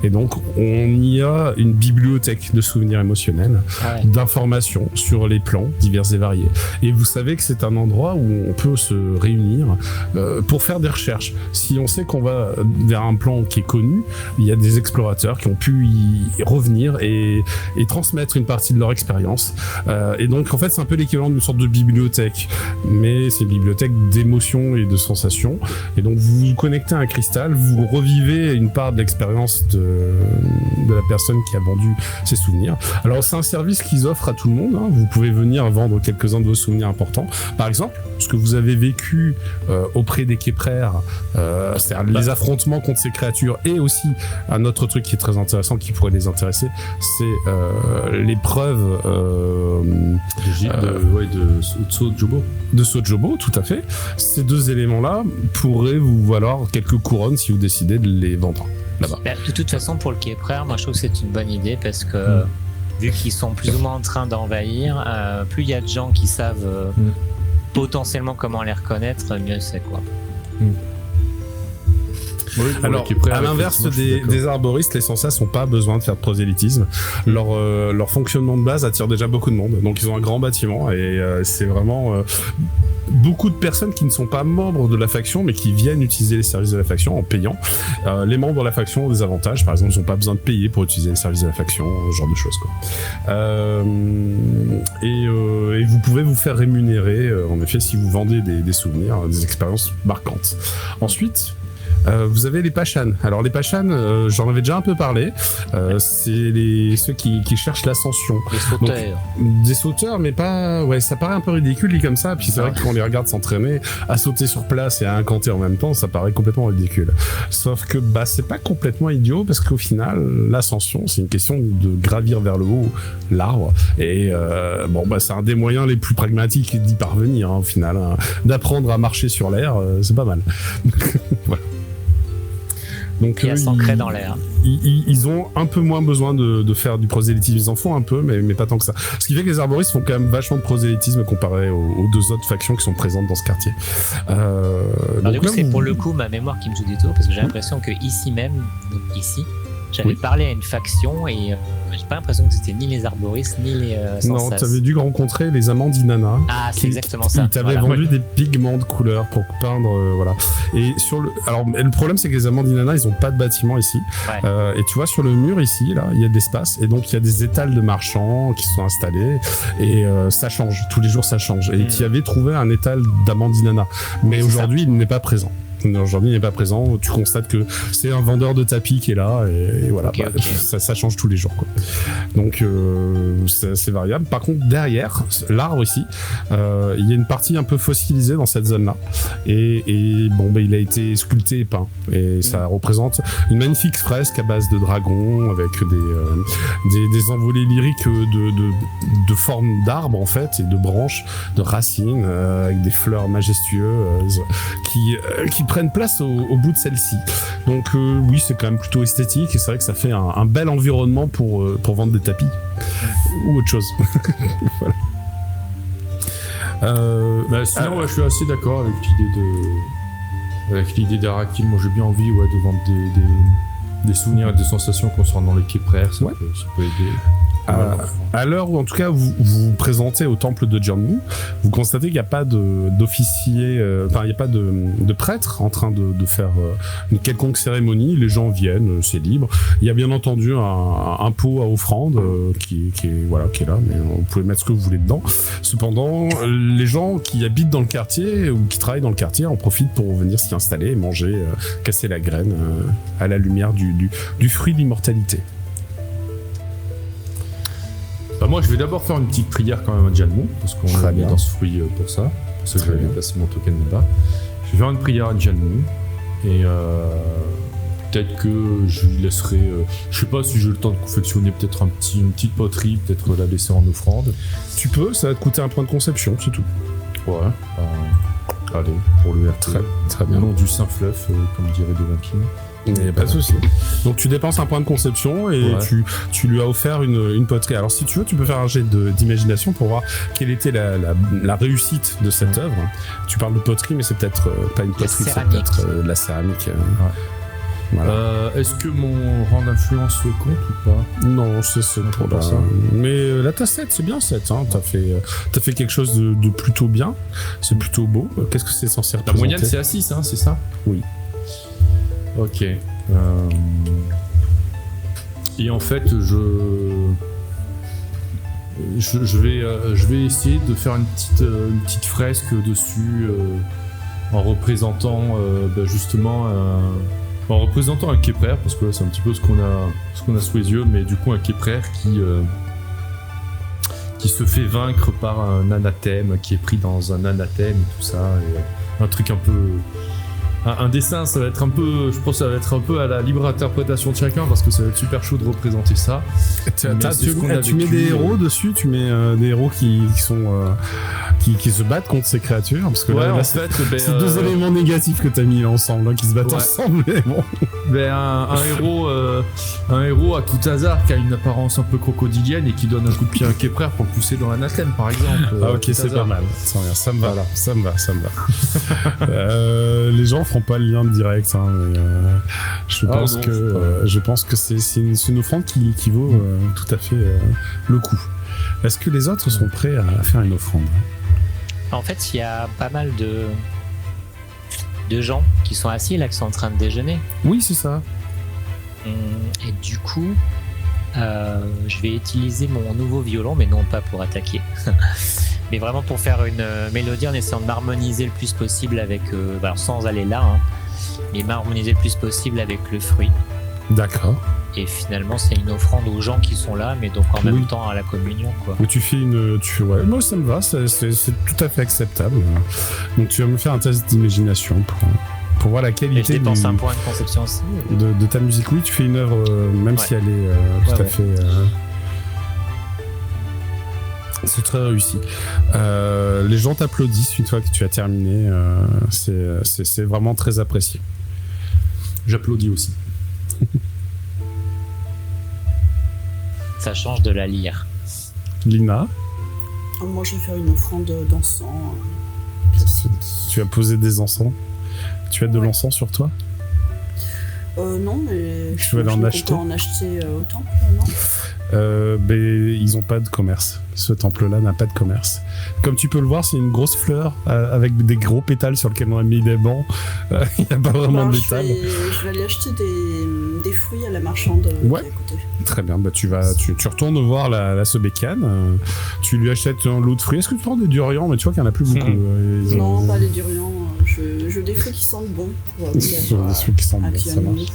Speaker 1: Et donc, on y a une bibliothèque de souvenirs émotionnels,
Speaker 3: Ah ouais.
Speaker 1: d'informations sur les plans divers et variés. Et vous savez que c'est un endroit où on peut se réunir pour faire des recherches. Si on sait qu'on va vers un plan qui est connu, il y a des explorateurs qui ont pu y revenir et transmettre une partie de leur expérience. Et donc, en fait, c'est un peu l'équivalent d'une sorte de bibliothèque. Mais c'est une bibliothèque d'émotions et de sensations. Et donc, vous vous connectez à un cristal, vous revivez une part de l'expérience de de la personne qui a vendu ses souvenirs. Alors c'est un service qu'ils offrent à tout le monde, hein. Vous pouvez venir vendre quelques-uns de vos souvenirs importants. Par exemple, ce que vous avez vécu auprès des Képrères, c'est-à-dire les affrontements contre ces créatures, et aussi un autre truc qui est très intéressant, qui pourrait les intéresser, c'est l'épreuve
Speaker 2: de Sojobo.
Speaker 1: De Sojobo, tout à fait. Ces deux éléments-là pourraient vous valoir quelques couronnes si vous décidez de les vendre là-bas.
Speaker 3: De toute façon, pour le Képrer, moi je trouve que c'est une bonne idée parce que vu qu'ils sont plus ou moins en train d'envahir, plus il y a de gens qui savent potentiellement comment les reconnaître, mieux c'est quoi.
Speaker 1: Oui, alors, à l'inverse des arboristes, les Sensas n'ont pas besoin de faire de prosélytisme. Leur fonctionnement de base attire déjà beaucoup de monde. Donc, ils ont un grand bâtiment et c'est vraiment beaucoup de personnes qui ne sont pas membres de la faction, mais qui viennent utiliser les services de la faction en payant. Les membres de la faction ont des avantages. Par exemple, ils n'ont pas besoin de payer pour utiliser les services de la faction, ce genre de choses, quoi. Et vous pouvez vous faire rémunérer, en effet, si vous vendez des souvenirs, des expériences marquantes. Ensuite, vous avez les Pachans. Alors les Pachans, j'en avais déjà un peu parlé. C'est ceux qui cherchent l'ascension.
Speaker 3: Les sauteurs.
Speaker 1: Donc, des sauteurs, mais pas. Ouais, ça paraît un peu ridicule dit comme ça. Puis c'est vrai que quand on les regarde s'entraîner à sauter sur place et à incanter en même temps, ça paraît complètement ridicule. Sauf que c'est pas complètement idiot parce qu'au final, l'ascension, c'est une question de gravir vers le haut l'arbre. Et c'est un des moyens les plus pragmatiques d'y parvenir, hein, au final. Hein. D'apprendre à marcher sur l'air, c'est pas mal. Voilà. Donc,
Speaker 3: et à s'ancrer dans l'air.
Speaker 1: Ils ont un peu moins besoin de faire du prosélytisme. Ils en font un peu, mais pas tant que ça. Ce qui fait que les arboristes font quand même vachement de prosélytisme comparé aux deux autres factions qui sont présentes dans ce quartier.
Speaker 3: Alors du coup, c'est pour le coup ma mémoire qui me joue des tours, parce que j'ai l'impression que ici même, donc ici, j'avais parlé à une faction et j'ai pas l'impression que c'était ni les arboristes ni les Sensas.
Speaker 1: Non, t'avais dû rencontrer les amants d'Inanna.
Speaker 3: Ah, c'est exactement ça.
Speaker 1: Ils t'avaient vendu des pigments de couleur pour peindre, voilà. Et alors le problème, c'est que les amants d'Inanna, ils ont pas de bâtiment ici. Ouais. Et tu vois, sur le mur ici, là, il y a de l'espace, et donc il y a des étals de marchands qui sont installés, et ça change. Tous les jours, ça change. Et tu avais trouvé un étal d'amants d'Inanna, mais aujourd'hui, il n'est pas présent. Aujourd'hui, il n'est pas présent. Tu constates que c'est un vendeur de tapis qui est là, et voilà, ça change tous les jours, quoi. Donc c'est variable. Par contre, derrière l'arbre ici, il y a une partie un peu fossilisée dans cette zone-là, et il a été sculpté et peint, et ça représente une magnifique fresque à base de dragons avec des envolées lyriques de formes d'arbres en fait, et de branches, de racines, avec des fleurs majestueuses qui prennent place au bout de celle-ci. Donc oui, c'est quand même plutôt esthétique, et c'est vrai que ça fait un bel environnement pour vendre des tapis ou autre chose. Voilà.
Speaker 2: Sinon, je suis assez d'accord avec l'idée d'Arakil. Moi, j'ai bien envie de vendre des souvenirs et des sensations concernant les Képrer. Ça peut aider.
Speaker 1: À l'heure où en tout cas vous vous présentez au temple de Jianmu, vous constatez qu'il n'y a pas d'officier, il n'y a pas de prêtre en train de faire une quelconque cérémonie. Les gens viennent, c'est libre. Il y a bien entendu un pot à offrande qui est là, mais vous pouvez mettre ce que vous voulez dedans. Cependant, les gens qui habitent dans le quartier ou qui travaillent dans le quartier en profitent pour venir s'y installer, manger, casser la graine à la lumière du fruit de l'immortalité.
Speaker 2: Moi, je vais d'abord faire une petite prière quand même à Jianmu, parce qu'on est mis dans ce fruit pour ça. Pour ça que je vais placer mon token là-bas. Je vais faire une prière à Jianmu, et peut-être que je lui laisserai... je sais pas si j'ai le temps de confectionner peut-être une petite poterie, peut-être la laisser en offrande.
Speaker 1: Tu peux, ça va te coûter un point de conception, c'est tout.
Speaker 2: Ouais. Allez, pour le RT.
Speaker 1: Très bien.
Speaker 2: Au nom du Saint Fluff, comme dirait Devin King.
Speaker 1: Mais pas de souci. Donc tu dépenses un point de conception et tu lui as offert une poterie. Alors si tu veux, tu peux faire un jet d'imagination pour voir quelle était la réussite de cette œuvre. Tu parles de poterie, mais c'est peut-être pas une poterie, c'est peut-être de la céramique.
Speaker 2: Voilà. Est-ce que mon rang d'influence compte ou pas?
Speaker 1: Non, c'est pour ça. Mais là t'as 7, c'est bien 7. Hein. T'as fait quelque chose de plutôt bien. C'est plutôt beau. Qu'est-ce que c'est censé représenter?
Speaker 2: La moyenne c'est à 6, hein, c'est ça?
Speaker 1: Oui.
Speaker 2: Ok. Et en fait, je vais essayer de faire une petite fresque dessus en représentant justement En représentant un Képrère, parce que là c'est un petit peu ce qu'on a sous les yeux, mais du coup un Képrère qui se fait vaincre par un anathème, qui est pris dans un anathème et tout ça, et un truc un peu... Un dessin, ça va être un peu, je pense que ça va être un peu à la libre interprétation de chacun, parce que ça va être super chaud de représenter ça.
Speaker 1: Tu mets des héros dessus, tu mets des héros qui se battent contre ces créatures, parce que là, c'est deux éléments négatifs que t'as mis ensemble, qui se battent ensemble. Mais bon.
Speaker 2: Un héros à tout hasard qui a une apparence un peu crocodilienne et qui donne un coup de pied à un Képrère pour le pousser dans l'anathème, par exemple.
Speaker 1: Ok, c'est pas mal. Ça me va. Ça me va. Les gens feront pas le lien direct, hein, mais je pense que c'est une offrande qui vaut tout à fait le coup. Est-ce que les autres sont prêts à faire une offrande?
Speaker 3: En fait, il y a pas mal de gens qui sont assis là, qui sont en train de déjeuner.
Speaker 1: Oui, c'est ça.
Speaker 3: Et du coup, je vais utiliser mon nouveau violon, mais non pas pour attaquer. Mais vraiment pour faire une mélodie en essayant de m'harmoniser le plus possible avec... alors sans aller là, hein, mais m'harmoniser le plus possible avec le fruit.
Speaker 1: D'accord.
Speaker 3: Et finalement, c'est une offrande aux gens qui sont là, mais donc en même temps à la communion, quoi.
Speaker 1: Donc tu fais ouais, moi ça me va, c'est tout à fait acceptable. Donc tu vas me faire un test d'imagination pour voir la qualité.
Speaker 3: Et je dépense un point de conception aussi.
Speaker 1: De ta musique. Oui, tu fais une œuvre, même si elle est tout à fait... C'est très réussi. Les gens t'applaudissent une fois que tu as terminé. C'est vraiment très apprécié.
Speaker 2: J'applaudis aussi.
Speaker 3: Ça change de la lyre.
Speaker 1: Lina?
Speaker 4: Moi, je vais faire une offrande d'encens.
Speaker 1: Tu as posé des encens? Tu as de l'encens sur toi?
Speaker 4: Non, mais
Speaker 1: tu vas en acheter?
Speaker 4: En acheter au temple, non?
Speaker 1: Ils ont pas de commerce. Ce temple-là n'a pas de commerce. Comme tu peux le voir, c'est une grosse fleur avec des gros pétales sur lesquels on a mis des bancs. Il n'y a pas vraiment de pétales.
Speaker 4: Je vais aller acheter des fruits à la marchande qui est à côté.
Speaker 1: Très bien, tu retournes voir la Sobécane. Tu lui achètes un lot de fruits. Est-ce que tu prends des durians? Mais tu vois qu'il n'y en a plus beaucoup.
Speaker 4: Non, pas des durians. Je veux des fruits qui sentent bon.
Speaker 1: Des fruits qui sentent bon, ça marche.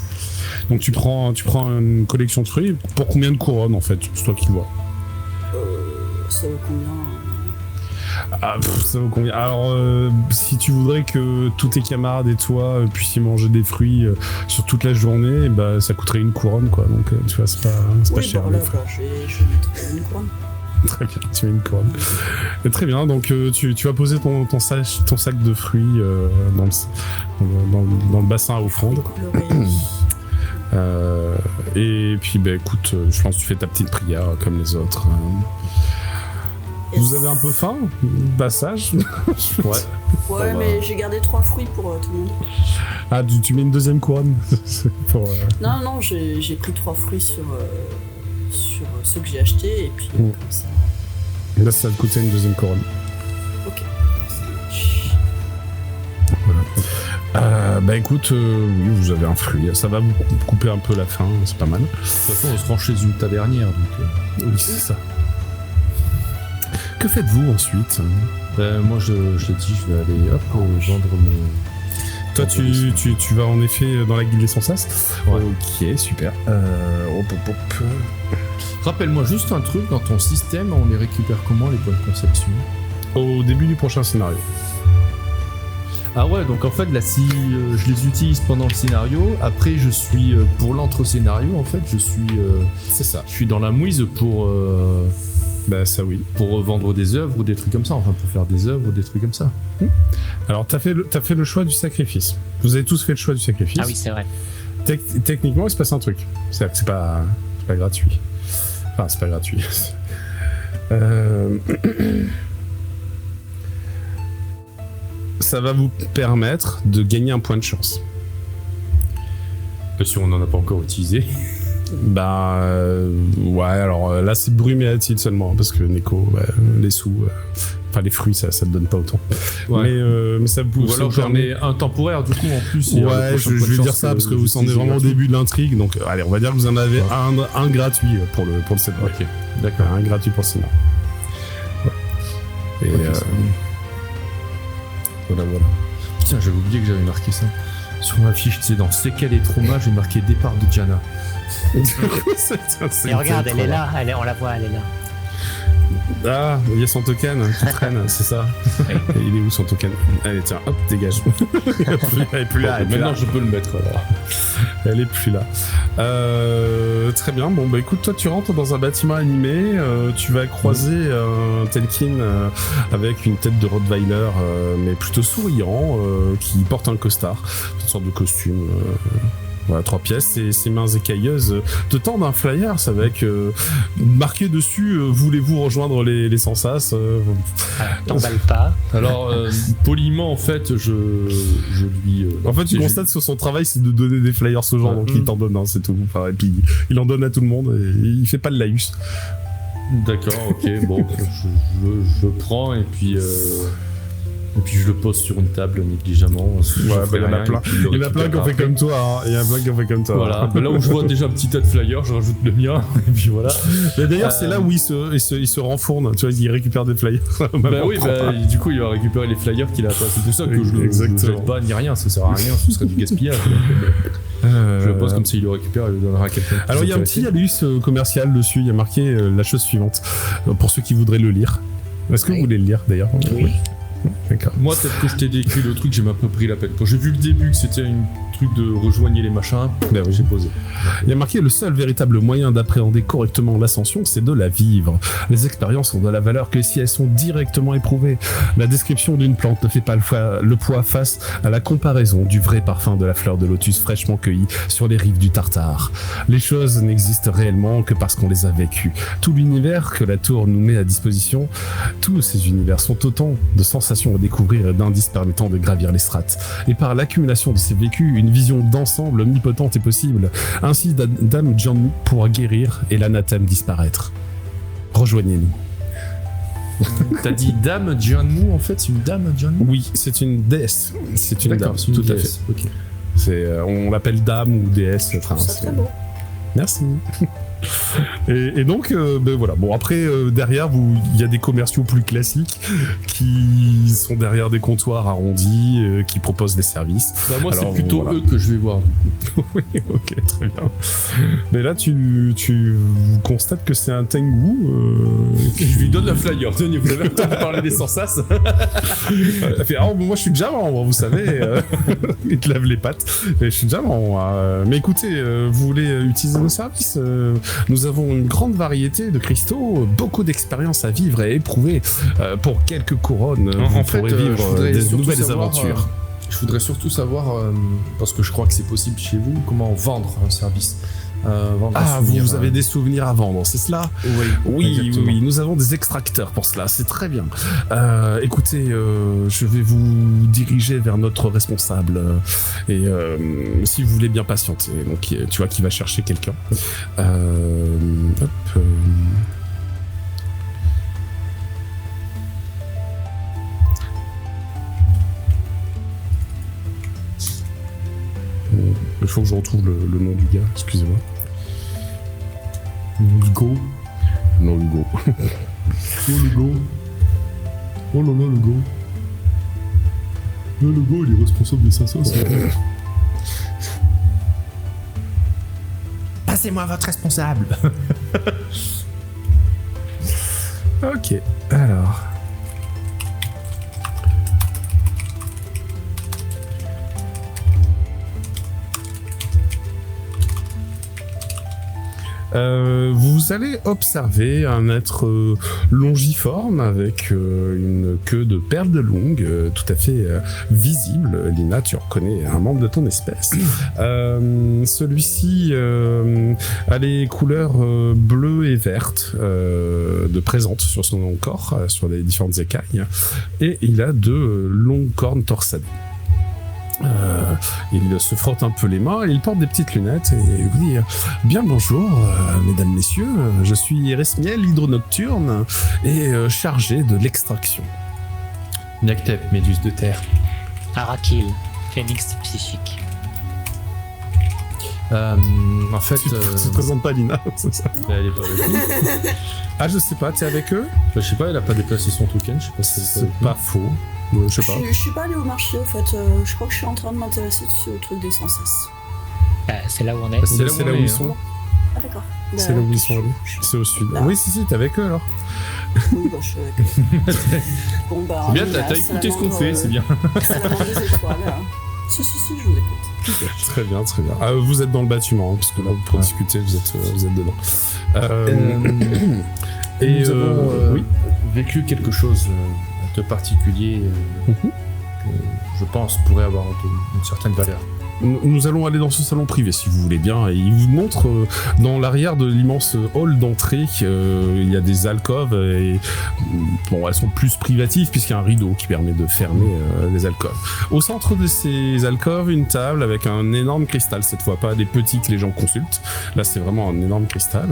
Speaker 1: Donc tu prends une collection de fruits. Pour combien de couronnes en fait? C'est toi qui vois.
Speaker 4: Ça vaut combien?
Speaker 1: Ça vaut combien? Alors si tu voudrais que tous tes camarades et toi puissiez manger des fruits sur toute la journée, ça coûterait une couronne, quoi. Donc tu vois, c'est pas cher.
Speaker 4: Je vais mettre une couronne.
Speaker 1: Très bien, tu mets une couronne. Et très bien, donc tu vas poser ton sac de fruits dans le bassin à offrande. Et puis écoute, je pense que tu fais ta petite prière comme les autres. Vous avez un peu faim? Passage?
Speaker 4: Ouais, mais j'ai gardé 3 fruits pour tout le monde.
Speaker 1: Ah, tu mets une deuxième couronne
Speaker 4: Non, j'ai pris 3 fruits sur ceux que j'ai achetés, et puis comme ça...
Speaker 1: Là, ça va te coûter une deuxième couronne.
Speaker 4: Ok.
Speaker 1: Voilà. Écoute, oui, vous avez un fruit. Ça va vous couper un peu la faim, c'est pas mal.
Speaker 2: De toute façon, on se rend chez une tavernière, donc...
Speaker 1: Oui, c'est ça. Que faites-vous ensuite?
Speaker 2: Moi, je l'ai dit, je vais aller vendre mes...
Speaker 1: Toi, tu vas en effet dans la guilde des Sensas?
Speaker 2: Ouais.
Speaker 1: Ok, super.
Speaker 2: Rappelle-moi juste un truc, dans ton système, on les récupère comment, les points de conception?
Speaker 1: Au début du prochain scénario.
Speaker 2: Ah ouais, donc en fait, là, si je les utilise pendant le scénario, après, je suis, pour l'entre-scénario, en fait,
Speaker 1: c'est ça.
Speaker 2: Je suis dans la mouise pour...
Speaker 1: ça oui.
Speaker 2: Pour vendre des œuvres ou des trucs comme ça, enfin pour faire des œuvres ou des trucs comme ça.
Speaker 1: Alors t'as fait le choix du sacrifice. Vous avez tous fait le choix du sacrifice.
Speaker 3: Ah oui, c'est vrai.
Speaker 1: Techniquement, il se passe un truc. C'est-à-dire que c'est pas gratuit. Enfin, c'est pas gratuit. Ça va vous permettre de gagner un point de chance.
Speaker 2: Si on n'en a pas encore utilisé.
Speaker 1: Ouais, alors là c'est brume et acide seulement, parce que Neko, les sous, les fruits, ça te donne pas autant.
Speaker 2: Ouais.
Speaker 1: Mais ça vous...
Speaker 2: Ou alors j'en ai un temporaire du coup en plus.
Speaker 1: Ouais, je vais dire ça parce que vous en êtes vraiment au début de l'intrigue, donc allez, on va dire que vous en avez un gratuit pour le scénario.
Speaker 2: Ok, d'accord.
Speaker 1: Un gratuit pour le scénario. Ouais. Et
Speaker 2: voilà. Putain, j'avais oublié que j'avais marqué ça. Sur ma fiche, tu sais, dans séquelles et trauma, j'ai marqué départ de Diana.
Speaker 3: Et regarde, elle est là, on la voit, elle est là.
Speaker 1: Ah, il y a son token qui traîne, c'est ça. Et il est où son token? Allez, tiens, hop, dégage. Elle est plus là.
Speaker 2: Maintenant, je peux le mettre. Voilà.
Speaker 1: Elle est plus là. Très bien. Bon, bah écoute, toi, tu rentres dans un bâtiment animé. Tu vas croiser Telkin avec une tête de Rottweiler, mais plutôt souriant, qui porte un costard, une sorte de costume. Voilà, 3 pièces, et ses mains écailleuses te tendent un flyer avec marqué dessus voulez-vous rejoindre les Sans-Sas
Speaker 3: T'emballe pas.
Speaker 2: Alors, poliment, en fait, je lui.
Speaker 1: En fait, tu constates que son travail, c'est de donner des flyers aux gens, donc il t'en donne un, c'est tout. Enfin, et puis, il en donne à tout le monde, et il fait pas le laïus.
Speaker 2: D'accord, ok, bon, je prends, et puis je le pose sur une table négligemment.
Speaker 1: Il y en a plein. Il y en a plein qui ont fait comme toi. Hein. Il y en a plein qui ont fait comme toi.
Speaker 2: Voilà. Là où je vois déjà un petit tas de flyers, je rajoute le mien. Et puis voilà.
Speaker 1: Mais d'ailleurs, c'est là où il se renfourne. Tu vois, il récupère des flyers.
Speaker 2: Du coup, il va récupérer les flyers qu'il a. C'est pour ça que je le jette pas ni rien. Ça sert à rien. Ce serait du gaspillage. Je le pose comme ça, il le récupère et le donnera à quelqu'un.
Speaker 1: Alors, il y a un petit alius commercial dessus. Il y a marqué la chose suivante. Pour ceux qui voudraient le lire. Est-ce que vous voulez le lire d'ailleurs?
Speaker 3: Oui.
Speaker 1: D'accord.
Speaker 2: Moi, peut-être que je t'ai décrit le truc, j'ai même pas pris la peine. Quand j'ai vu le début que c'était un truc de rejoigner les machins,
Speaker 1: ben oui,
Speaker 2: j'ai posé.
Speaker 1: Il y a marqué le seul véritable moyen d'appréhender correctement l'ascension, c'est de la vivre. Les expériences ont de la valeur que si elles sont directement éprouvées. La description d'une plante ne fait pas le poids face à la comparaison du vrai parfum de la fleur de lotus fraîchement cueillie sur les rives du Tartare. Les choses n'existent réellement que parce qu'on les a vécues. Tout l'univers que la tour nous met à disposition, tous ces univers sont autant de sensations à découvrir et d'indices permettant de gravir les strates. Et par l'accumulation de ces vécus, une vision d'ensemble omnipotente est possible. Ainsi, Dame Jianmu pourra guérir et l'anathème disparaître. Rejoignez-nous.
Speaker 2: T'as dit Dame Jianmu, en fait, c'est une Dame Jianmu?
Speaker 1: Oui, c'est une déesse. C'est une dame,
Speaker 2: c'est une
Speaker 1: tout
Speaker 2: déesse.
Speaker 1: à fait. Okay. On l'appelle dame ou déesse. Enfin,
Speaker 4: c'est très beau.
Speaker 1: Merci. Et donc, ben voilà. Bon, après, derrière, il y a des commerciaux plus classiques qui sont derrière des comptoirs arrondis, qui proposent des services.
Speaker 2: Bah moi, alors, c'est plutôt eux que je vais voir, du coup.
Speaker 1: Oui, ok, très bien. Mais là, tu constates que c'est un Tengu.
Speaker 2: Je lui donne un flyer. Tenez, vous avez entendu parler des Sans-Sas?
Speaker 1: Elle fait, oh, moi, je suis déjà membre, vous savez. Il te lève les pattes. Mais je suis déjà membre. Mais écoutez, vous voulez utiliser nos services? Nous avons une grande variété de cristaux, beaucoup d'expériences à vivre et éprouver. Pour quelques couronnes, vous pourrez vivre des nouvelles aventures.
Speaker 2: Je voudrais surtout savoir, parce que je crois que c'est possible chez vous, comment vendre un service.
Speaker 1: Vous avez des souvenirs à vendre, c'est cela? Oui, nous avons des extracteurs pour cela, c'est très bien. Écoutez, je vais vous diriger vers notre responsable et si vous voulez bien patienter, donc tu vois qu'il va chercher quelqu'un. Il faut que je retrouve le nom du gars, excusez-moi.
Speaker 2: Hugo.
Speaker 1: Non, Hugo.
Speaker 2: Oh, Hugo. Oh là là, Hugo. Le Hugo, il est responsable des Sans-Sas.
Speaker 3: Passez-moi votre responsable.
Speaker 1: Ok, alors... vous allez observer un être longiforme avec une queue de perles de longue tout à fait visible. Lina, tu reconnais un membre de ton espèce. Celui-ci a les couleurs bleues et vertes de présentes sur son corps, sur les différentes écailles, et il a de longues cornes torsadées. Il se frotte un peu les mains et il porte des petites lunettes et vous dit bien bonjour mesdames, messieurs, je suis Resmiel, hydronocturne et chargé de l'extraction.
Speaker 2: Nyctep, méduse de terre.
Speaker 3: Arakil, phénix psychique.
Speaker 2: En fait...
Speaker 1: Tu te présentes pas Lina, c'est ça?
Speaker 2: Elle est pas avec nous.
Speaker 1: Ah je sais pas, t'es avec eux?
Speaker 2: Je sais pas, elle a pas déplacé son token, je sais pas si
Speaker 1: c'est pas faux. Je sais pas.
Speaker 4: Je suis pas allé au marché, en fait. Je crois que je suis en train de m'intéresser au truc des sans cesse.
Speaker 3: C'est là où on est.
Speaker 1: C'est là où ils sont.
Speaker 4: Ah, d'accord.
Speaker 1: C'est là où ils sont allés. C'est au sud.
Speaker 4: Là.
Speaker 1: Oui, si, t'es avec eux alors.
Speaker 4: Oui, bah, je suis avec eux. Bon, bah,
Speaker 2: C'est bien,
Speaker 4: on y va,
Speaker 2: t'as écouté ce qu'on fait, c'est bien.
Speaker 4: C'est la bande des étoiles. Si, je vous écoute.
Speaker 1: Très bien. Ah, vous êtes dans le bâtiment, hein, parce que là, pour discuter, vous êtes dedans.
Speaker 2: Et nous avons
Speaker 1: oui.
Speaker 2: vécu quelque chose de particulier que je pense pourrait avoir une certaine valeur.
Speaker 1: Nous allons aller dans ce salon privé si vous voulez bien, et il vous montre dans l'arrière de l'immense hall d'entrée il y a des alcôves et bon, elles sont plus privatives puisqu'il y a un rideau qui permet de fermer les alcôves. Au centre de ces alcôves, une table avec un énorme cristal, cette fois pas des petits que les gens consultent, là c'est vraiment un énorme cristal,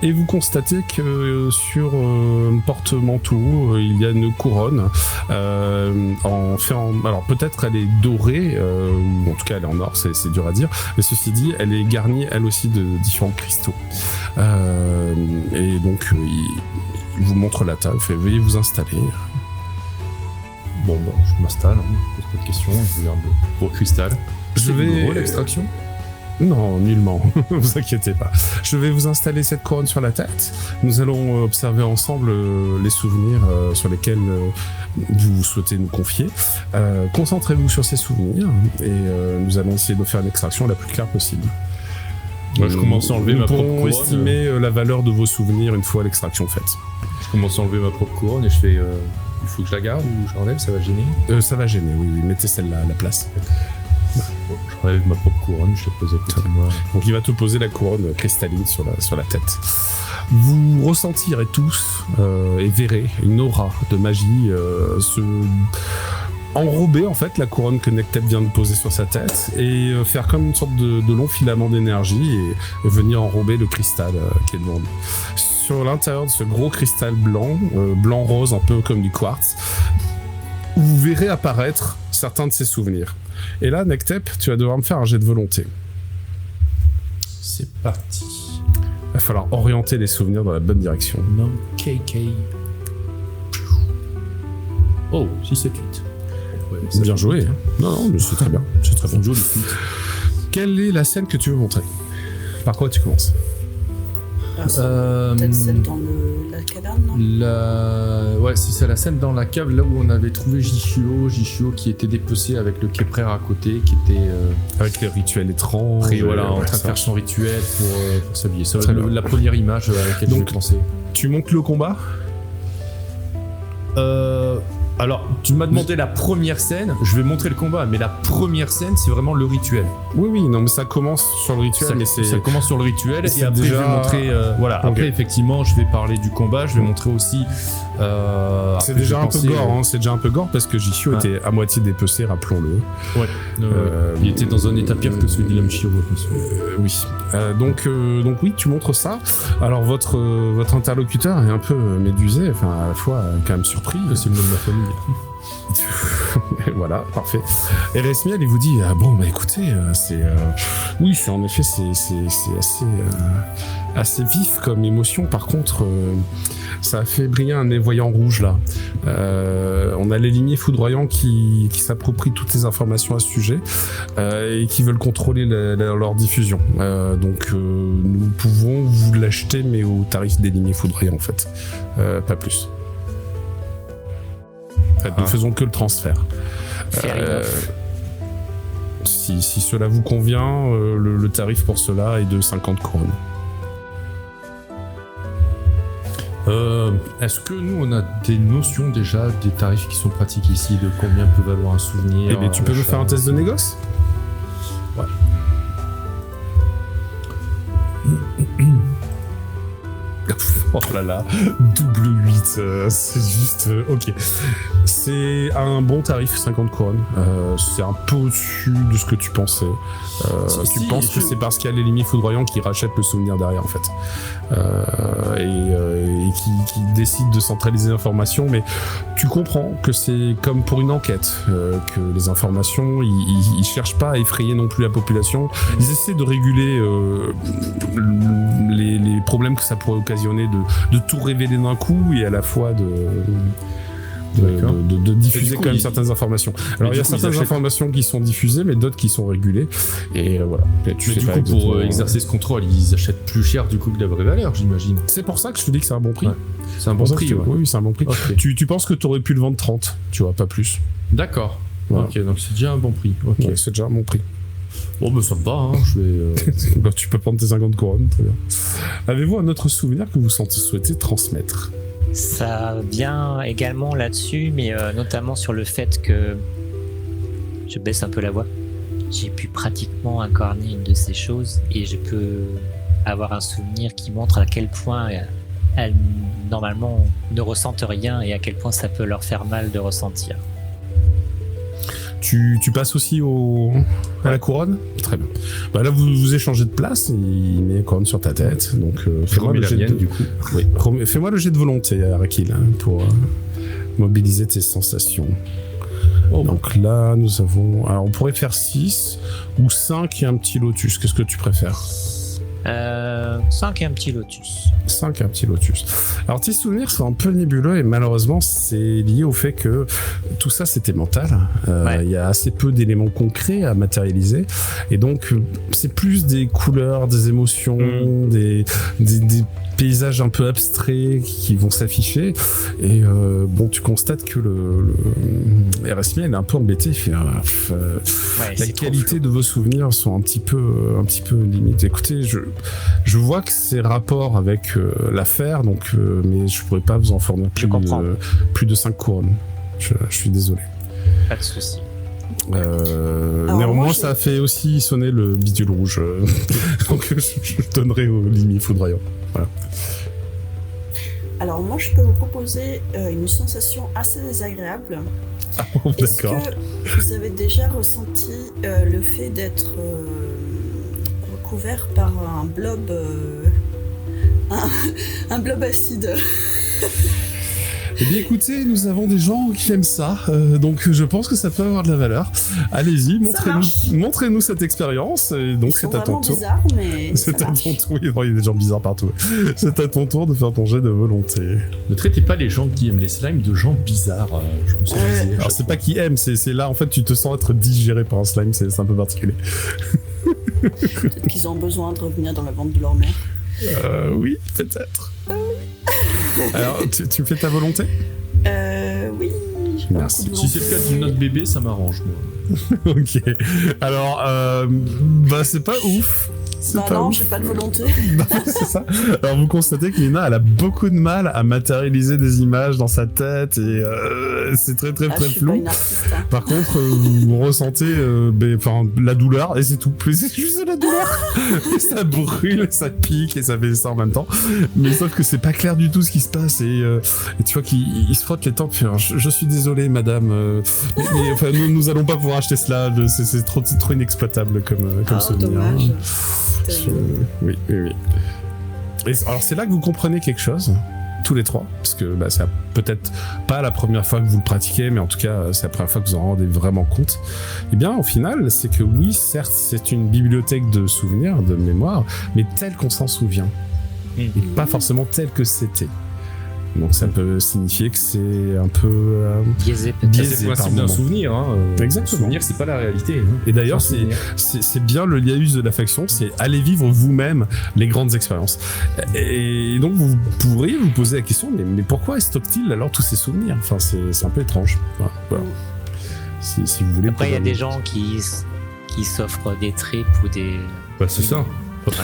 Speaker 1: et vous constatez que sur un porte-manteau il y a une couronne alors peut-être elle est dorée ou en tout cas elle est en or, c'est dur à dire, mais ceci dit elle est garnie elle aussi de différents cristaux, et donc il vous montre la table, fait veuillez vous installer.
Speaker 2: Bon bah je m'installe, je pose pas de questions, je regarde le gros cristal.
Speaker 1: Je vais
Speaker 2: gros l'extraction.
Speaker 1: Non, nullement, ne vous inquiétez pas. Je vais vous installer cette couronne sur la tête. Nous allons observer ensemble les souvenirs sur lesquels vous souhaitez nous confier. Concentrez-vous sur ces souvenirs et nous allons essayer de faire une extraction la plus claire possible.
Speaker 2: Moi, je commence à enlever ma propre couronne.
Speaker 1: Nous pourrons estimer la valeur de vos souvenirs une fois l'extraction faite.
Speaker 2: Je commence à enlever ma propre couronne et je fais il faut que je la garde ou je l'enlève, ça va gêner
Speaker 1: Ça va gêner, oui, mettez celle-là à la place.
Speaker 2: Bon, j'enlève ma propre couronne, je la pose à côté de moi.
Speaker 1: Donc il va te poser la couronne cristalline sur la tête. Vous ressentirez tous et verrez une aura de magie se enrober en fait la couronne que Nectep vient de poser sur sa tête et faire comme une sorte de long filament d'énergie et venir enrober le cristal qui est devant lui. Sur l'intérieur de ce gros cristal blanc-rose, un peu comme du quartz, vous verrez apparaître certains de ses souvenirs. Et là, Nectep, tu vas devoir me faire un jet de volonté.
Speaker 2: C'est parti.
Speaker 1: Il va falloir orienter les souvenirs dans la bonne direction.
Speaker 2: Non, KK. Oh, 6, 7, 8. Ouais,
Speaker 1: bien joué. Hein. Non, mais c'est très bien. C'est très bien.
Speaker 2: Joué de suite.
Speaker 1: Quelle est la scène que tu veux montrer? Par quoi tu commences?
Speaker 4: Peut-être celle dans la caverne, non?
Speaker 2: Ouais, c'est ça, la scène dans la cave, là où on avait trouvé Jichuo qui était dépecé avec le Keprer à côté, qui était...
Speaker 1: avec les rituels étranges.
Speaker 2: Et voilà, en train de faire son rituel pour s'habiller. Ça va être la première image à laquelle je vais penser.
Speaker 1: Tu montes le combat?
Speaker 2: Alors, tu m'as demandé la première scène, je vais montrer le combat, mais la première scène, c'est vraiment le rituel.
Speaker 1: Oui, non, mais ça commence sur le rituel.
Speaker 2: Ça commence sur le rituel, et après,
Speaker 1: déjà...
Speaker 2: je vais montrer... voilà,
Speaker 1: okay.
Speaker 2: Après, effectivement, je vais parler du combat, je vais montrer aussi...
Speaker 1: c'est déjà un peu gore, hein, c'est déjà un peu gore, parce que Jichuo était à moitié dépecé, rappelons-le.
Speaker 2: Ouais, il était dans un état pire que celui de Lam Shiro,
Speaker 1: oui. Donc oui, tu montres ça. Alors, votre interlocuteur est un peu médusé, enfin, à la fois quand même surpris.
Speaker 2: C'est le nom de ma famille.
Speaker 1: Voilà, parfait. Et Resmiel, il vous dit bon, bah écoutez, oui, en effet, c'est assez vif comme émotion. Par contre, ça a fait briller un voyant rouge là. On a les lignées foudroyants qui s'approprient toutes les informations à ce sujet et qui veulent contrôler leur diffusion. Donc, nous pouvons vous l'acheter, mais au tarif des lignées foudroyants en fait, pas plus. En fait, nous faisons que le transfert. Si cela vous convient, le tarif pour cela est de 50 couronnes.
Speaker 2: Est-ce que nous, on a des notions déjà des tarifs qui sont pratiques ici, de combien peut valoir un souvenir?
Speaker 1: Eh bien, tu peux me faire un test de négoce?
Speaker 2: Ouais.
Speaker 1: Oh là là, double 8, c'est juste... ok. C'est un bon tarif, 50 couronnes. C'est un peu au-dessus de ce que tu pensais. Tu penses que c'est parce qu'il y a les limites foudroyants qui rachètent le souvenir derrière, en fait. Et qui décident de centraliser l'information, mais tu comprends que c'est comme pour une enquête, que les informations, ils cherchent pas à effrayer non plus la population. Ils essaient de réguler les problèmes que ça pourrait occasionner de tout révéler d'un coup et à la fois de diffuser
Speaker 2: coup,
Speaker 1: quand même certaines informations. Alors il y a certaines
Speaker 2: achètent...
Speaker 1: informations qui sont diffusées, mais d'autres qui sont régulées. Et voilà. Et
Speaker 2: mais du coup, pour exercer ce contrôle, ils achètent plus cher du coup que la vraie valeur, j'imagine.
Speaker 1: C'est pour ça que je te dis que c'est un bon prix.
Speaker 2: Ouais. C'est un bon prix, ouais.
Speaker 1: Oui, c'est un bon prix.
Speaker 2: Okay.
Speaker 1: Tu penses que tu aurais pu le vendre 30, tu vois, pas plus.
Speaker 2: D'accord. Voilà. Ok, donc c'est déjà un bon prix. Okay.
Speaker 1: Ouais, c'est déjà un bon prix.
Speaker 2: Bon, bah ça me va, hein. Je vais.
Speaker 1: Bah, tu peux prendre tes 50 couronnes, très bien. Avez-vous un autre souvenir que vous souhaitez transmettre?
Speaker 3: Ça vient également là-dessus, mais notamment sur le fait que je baisse un peu la voix. J'ai pu pratiquement incarner une de ces choses et je peux avoir un souvenir qui montre à quel point elles normalement ne ressentent rien et à quel point ça peut leur faire mal de ressentir.
Speaker 1: Tu passes aussi à la couronne? Très bien. Bah là, vous échangez de place, il met une couronne sur ta tête. Donc, fais-moi le jet du coup. Oui. Fais-moi le jet de volonté, Arakil, pour mobiliser tes sensations. Oh. Donc là, nous avons... Alors, on pourrait faire 6 ou 5 et un petit lotus. Qu'est-ce que tu préfères?
Speaker 3: 5 et un petit lotus.
Speaker 1: 5 et un petit lotus. Alors, tes souvenirs sont un peu nébuleux et malheureusement, c'est lié au fait que tout ça, c'était mental. Il y a assez peu d'éléments concrets à matérialiser. Et donc, c'est plus des couleurs, des émotions, des paysages un peu abstraits qui vont s'afficher. Et bon, tu constates que Erasmia, elle est un peu embêtée. La qualité de vos souvenirs sont un petit peu limite. Écoutez, je vois que c'est rapport avec l'affaire, donc, mais je pourrais pas vous en fournir plus de 5 couronnes. Je suis désolé.
Speaker 3: Pas de souci.
Speaker 1: Néanmoins, ça a fait aussi sonner le bidule rouge. Donc, je donnerai au limite foudroyant. Voilà.
Speaker 4: Alors, moi, je peux vous proposer une sensation assez désagréable.
Speaker 1: Ah, bon,
Speaker 4: est-ce que vous avez déjà ressenti le fait d'être recouvert par un blob, un blob acide?
Speaker 1: Eh bien écoutez, nous avons des gens qui aiment ça, donc je pense que ça peut avoir de la valeur. Allez-y, montrez-nous cette expérience, et donc c'est à ton tour.
Speaker 4: Bizarre, mais
Speaker 1: c'est à ton tour, il y a des gens bizarres partout. C'est à ton tour de faire ton jet de volonté.
Speaker 2: Ne traitez pas les gens qui aiment les slimes de gens bizarres, je me suis dit.
Speaker 1: Alors c'est pas qui aiment, c'est là en fait tu te sens être digéré par un slime, c'est un peu particulier.
Speaker 4: Peut-être qu'ils ont besoin de revenir dans la ventre de leur mère.
Speaker 1: Oui, peut-être. Alors, tu fais ta volonté?
Speaker 4: Oui.
Speaker 1: Merci.
Speaker 2: Si c'est le cas de notre bébé, ça m'arrange, moi.
Speaker 1: Ok. Alors, c'est pas ouf.
Speaker 4: Non, j'ai pas de volonté.
Speaker 1: Non, c'est ça. Alors, vous constatez que Lina, elle a beaucoup de mal à matérialiser des images dans sa tête et c'est très flou. Par contre, vous ressentez la douleur et c'est tout. C'est juste la douleur. Et ça brûle, ça pique et ça fait ça en même temps. Mais sauf que c'est pas clair du tout ce qui se passe et tu vois qu'il se frotte les tempes. Je suis désolé, madame. Mais nous allons pas pouvoir acheter cela. C'est trop inexploitable comme souvenir.
Speaker 4: Dommage.
Speaker 1: Oui. Et alors c'est là que vous comprenez quelque chose, tous les trois, parce que c'est peut-être pas la première fois que vous le pratiquez, mais en tout cas c'est la première fois que vous en rendez vraiment compte. Et bien au final, c'est que oui, certes, c'est une bibliothèque de souvenirs, de mémoire, mais telle qu'on s'en souvient, et pas forcément telle que c'était. Donc ça peut signifier que c'est un peu
Speaker 3: biaisé
Speaker 2: c'est le principe d'un souvenir.
Speaker 1: Exactement.
Speaker 2: Souvenir, c'est pas la réalité. Hein.
Speaker 1: Et d'ailleurs, c'est bien le liaïus de l'affection, c'est aller vivre vous-même les grandes expériences. Et donc vous pourriez vous poser la question, mais pourquoi stocke-t-il alors tous ces souvenirs? Enfin, c'est un peu étrange. Voilà. Si vous voulez.
Speaker 3: Après, il y a des gens qui s'offrent des tripes ou des.
Speaker 2: C'est ça.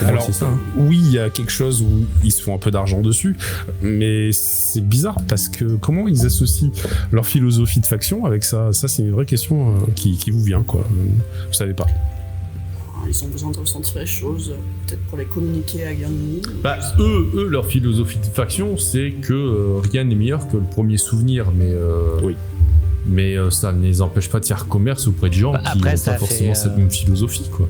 Speaker 1: Alors, c'est ça. Oui, il y a quelque chose où ils se font un peu d'argent dessus, mais c'est bizarre parce que comment ils associent leur philosophie de faction avec ça? Ça, c'est une vraie question qui vous vient, quoi. Vous savez pas.
Speaker 4: Ils ont besoin de ressentir les choses, peut-être pour les communiquer à Gannou.
Speaker 2: Eux, leur philosophie de faction, c'est que rien n'est meilleur que le premier souvenir, mais oui. Mais ça ne les empêche pas de faire commerce auprès de gens qui n'ont pas forcément cette même philosophie, quoi.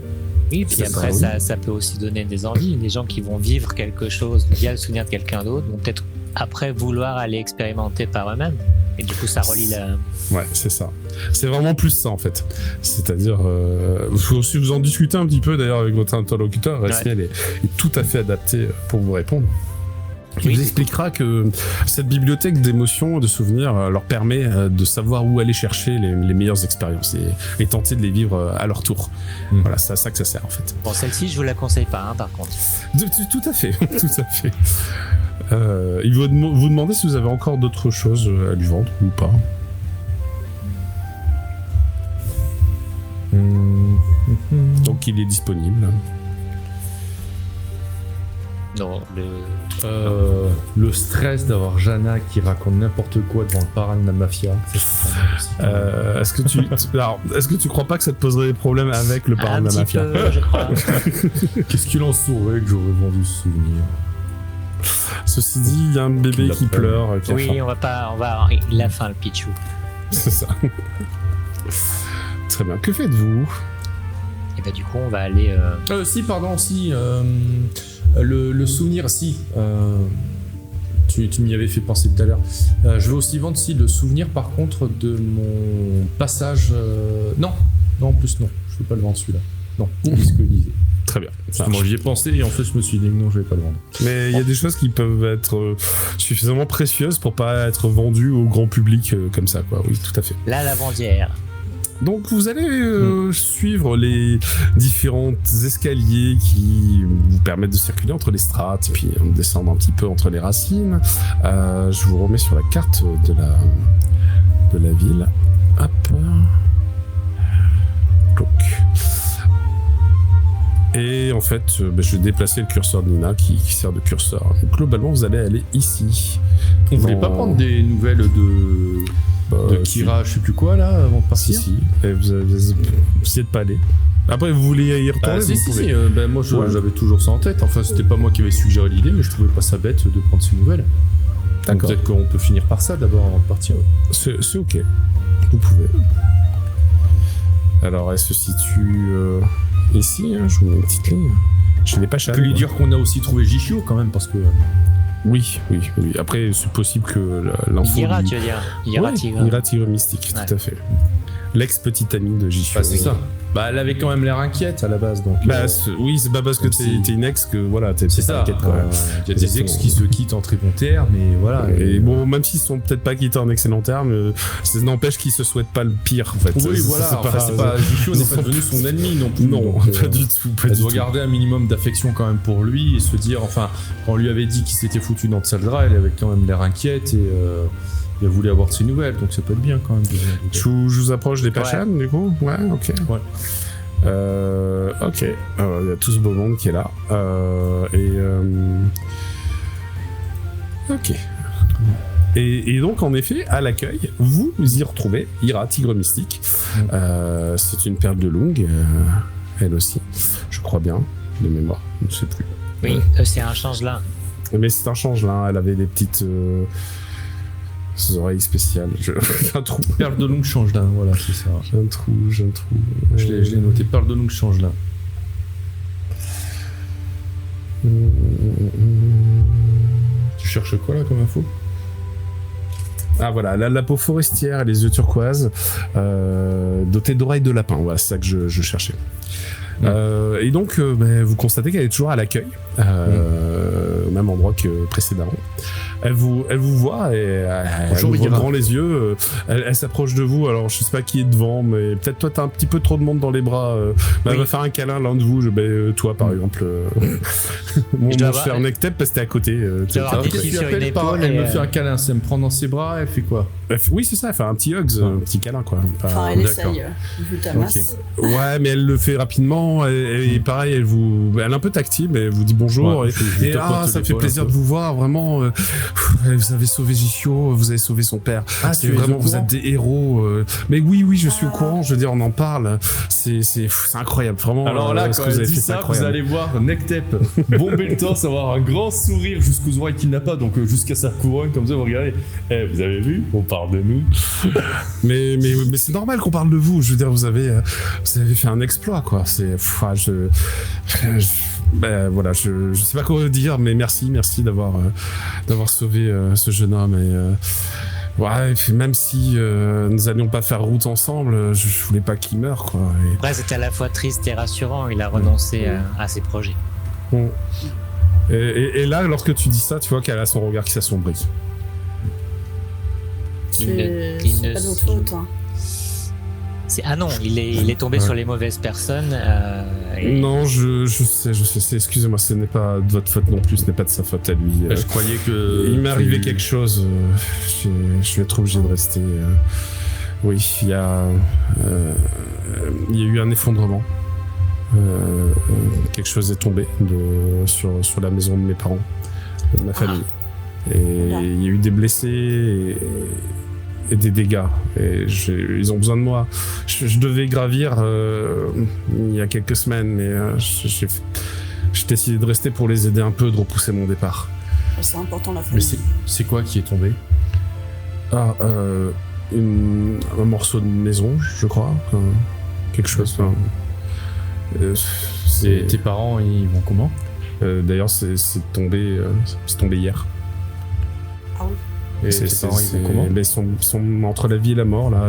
Speaker 3: Oui, puis après, ça peut aussi donner des envies. Des gens qui vont vivre quelque chose via le souvenir de quelqu'un d'autre vont peut-être après vouloir aller expérimenter par eux-mêmes. Et du coup, ça relie la...
Speaker 1: Ouais, c'est ça. C'est vraiment plus ça, en fait. C'est-à-dire, si vous en discutez un petit peu, d'ailleurs, avec votre interlocuteur, Resmiel est tout à fait adapté pour vous répondre. Il vous expliquera que cette bibliothèque d'émotions, de souvenirs, leur permet de savoir où aller chercher les meilleures expériences et tenter de les vivre à leur tour. Voilà, c'est à ça que ça sert en fait.
Speaker 3: Bon, celle-ci, je vous la conseille pas, hein, par contre.
Speaker 1: Tout à fait, tout à fait. Il va vous demander si vous avez encore d'autres choses à lui vendre ou pas. Donc il est disponible.
Speaker 3: Non,
Speaker 2: le stress d'avoir Jana qui raconte n'importe quoi devant le parrain de la mafia.
Speaker 1: Est-ce que tu crois pas que ça te poserait des problèmes avec le parrain de la mafia?
Speaker 3: peu, je crois.
Speaker 2: Qu'est-ce qu'il en saurait que j'aurais vendu ce souvenir?
Speaker 1: Ceci dit, il y a un bébé qui pleure. Qui a faim.
Speaker 3: Oui, il a faim, le Pichou.
Speaker 1: C'est ça. Très bien. Que faites-vous?
Speaker 3: Et bah du coup, on va aller...
Speaker 2: Le souvenir, tu m'y avais fait penser tout à l'heure. Je vais aussi vendre le souvenir par contre de mon passage. Non, en plus non, je ne vais pas le vendre celui-là. Non, disponible.
Speaker 1: Très bien.
Speaker 2: Moi j'y ai pensé et en fait je me suis dit non, je vais pas le vendre.
Speaker 1: Mais il y a des choses qui peuvent être suffisamment précieuses pour pas être vendues au grand public comme ça, quoi. Oui, tout à fait.
Speaker 3: La lavandière.
Speaker 1: Donc vous allez suivre les différents escaliers qui vous permettent de circuler entre les strates et puis descendre un petit peu entre les racines. Je vous remets sur la carte de la ville. Hop. Donc. Et en fait, je vais déplacer le curseur de Nina qui sert de curseur. Donc, globalement, vous allez aller ici.
Speaker 2: On voulait pas prendre des nouvelles de Kira, je sais plus quoi là, avant de partir.
Speaker 1: Si. Et vous essayez de pas aller. Après, vous voulez y retourner?
Speaker 2: Moi, j'avais toujours ça en tête. Enfin, c'était pas moi qui avais suggéré l'idée, mais je trouvais pas ça bête de prendre ces nouvelles.
Speaker 1: D'accord.
Speaker 2: Peut-être qu'on peut finir par ça d'abord avant de partir.
Speaker 1: C'est ok. Vous pouvez. Alors, elle se situe ici. Je vous mets une petite ligne. Je n'ai pas
Speaker 2: Je peux lui dire qu'on a aussi trouvé Jichio quand même, parce que.
Speaker 1: Oui. Après, c'est possible que l'info.
Speaker 3: Ira, tu veux dire? Ira Tigre.
Speaker 1: Ira Tigre Mystique, tout à fait. L'ex-petite amie de Jichio.
Speaker 2: C'est ça. Elle avait quand même l'air inquiète à la base, donc.
Speaker 1: Oui, c'est pas parce que t'es une ex que voilà, t'es
Speaker 2: ça.
Speaker 1: inquiète quand même.
Speaker 2: Il y a des ex qui se quittent en très bon terme, mais voilà.
Speaker 1: Et bon, même s'ils sont peut-être pas quittés en excellent terme, ça n'empêche qu'ils se souhaitent pas le pire, en fait.
Speaker 2: Oui, voilà. C'est pas Jichio n'est pas devenu son ennemi non plus.
Speaker 1: Non, pas du tout.
Speaker 2: Elle doit garder un minimum d'affection quand même pour lui et se dire, enfin, quand on lui avait dit qu'il s'était foutu dans Tsaldra, elle avait quand même l'air inquiète et. Il a voulu avoir de ses nouvelles, donc ça peut être bien quand même.
Speaker 1: Je vous approche des Pachan, du coup? Ouais, ok.
Speaker 2: Ouais.
Speaker 1: Ok. Il y a tout ce beau monde qui est là. Ok. Et donc, en effet, à l'accueil, vous y retrouvez Ira, Tigre Mystique. C'est une perle de Lung, elle aussi, je crois bien, de mémoire, je ne sais plus.
Speaker 3: Oui, c'est un changelin.
Speaker 1: Mais c'est un changelin, elle avait des petites... oreilles spéciales. Un trou.
Speaker 2: Perle de Lung changelin, voilà, c'est ça.
Speaker 1: J'ai un trou.
Speaker 2: Je l'ai noté, Perle de Lung changelin. Tu cherches quoi là comme info?
Speaker 1: Ah voilà, la peau forestière et les yeux turquoises, dotée d'oreilles de lapin. Voilà, c'est ça que je cherchais. Et donc, vous constatez qu'elle est toujours à l'accueil, au même endroit que précédemment. Elle vous voit et elle ouvre grand les yeux. Elle s'approche de vous. Alors, je sais pas qui est devant, mais peut-être toi, t'as un petit peu trop de monde dans les bras. Elle va faire un câlin l'un de vous. Toi, par exemple. Mon cher Nectep, parce que t'es à côté.
Speaker 2: Elle me fait un câlin. Elle me prend dans ses bras. Elle fait quoi?
Speaker 1: Oui, c'est ça. Elle fait un petit hugs, un petit câlin, quoi.
Speaker 4: Enfin, elle essaye, vu ta masse.
Speaker 1: Ouais, mais elle le fait rapidement. Et pareil, elle est un peu tactile, mais elle vous dit bonjour.
Speaker 2: Ouais,
Speaker 1: ça me fait plaisir de vous voir, vraiment. Vous avez sauvé Jichio, vous avez sauvé son père. C'est vraiment, vous êtes des héros. Mais oui, je suis au courant. Je veux dire, on en parle. C'est incroyable, vraiment.
Speaker 2: Alors là, quand elle dit ça, vous allez voir Nectep bomber le torse, avoir un grand sourire jusqu'aux oreilles qu'il n'a pas, donc jusqu'à sa couronne, comme ça, vous regardez. Vous avez vu? On parle de nous.
Speaker 1: mais c'est normal qu'on parle de vous. Je veux dire, vous avez fait un exploit, quoi. Voilà, je sais pas quoi dire, mais merci d'avoir sauvé ce jeune homme. Et même si nous n'allions pas faire route ensemble, je voulais pas qu'il meure, quoi.
Speaker 3: Après, c'était à la fois triste et rassurant. Il a renoncé à ses projets.
Speaker 1: Et là, lorsque tu dis ça, tu vois qu'elle a son regard qui s'assombrit.
Speaker 4: C'est pas de votre faute. Hein.
Speaker 3: Ah non, il est tombé sur les mauvaises personnes.
Speaker 1: Non, je sais, excusez-moi, ce n'est pas de votre faute non plus, ce n'est pas de sa faute à lui.
Speaker 2: Je croyais que...
Speaker 1: Il m'est arrivé quelque chose, je vais être obligé de rester. Oui, il y a eu un effondrement. Quelque chose est tombé sur la maison de mes parents, de ma famille. Et il y a eu des blessés et des dégâts. Et ils ont besoin de moi. Je devais gravir il y a quelques semaines, mais j'ai décidé de rester pour les aider un peu, de repousser mon départ.
Speaker 4: C'est important la famille.
Speaker 2: Mais c'est quoi qui est tombé?
Speaker 1: Un morceau de maison, je crois. Quelque chose.
Speaker 2: Tes parents, ils vont comment?
Speaker 1: D'ailleurs, c'est tombé hier.
Speaker 4: Ah oui.
Speaker 2: Et tes parents, ils vont comment?
Speaker 1: Ils sont entre la vie et la mort, là.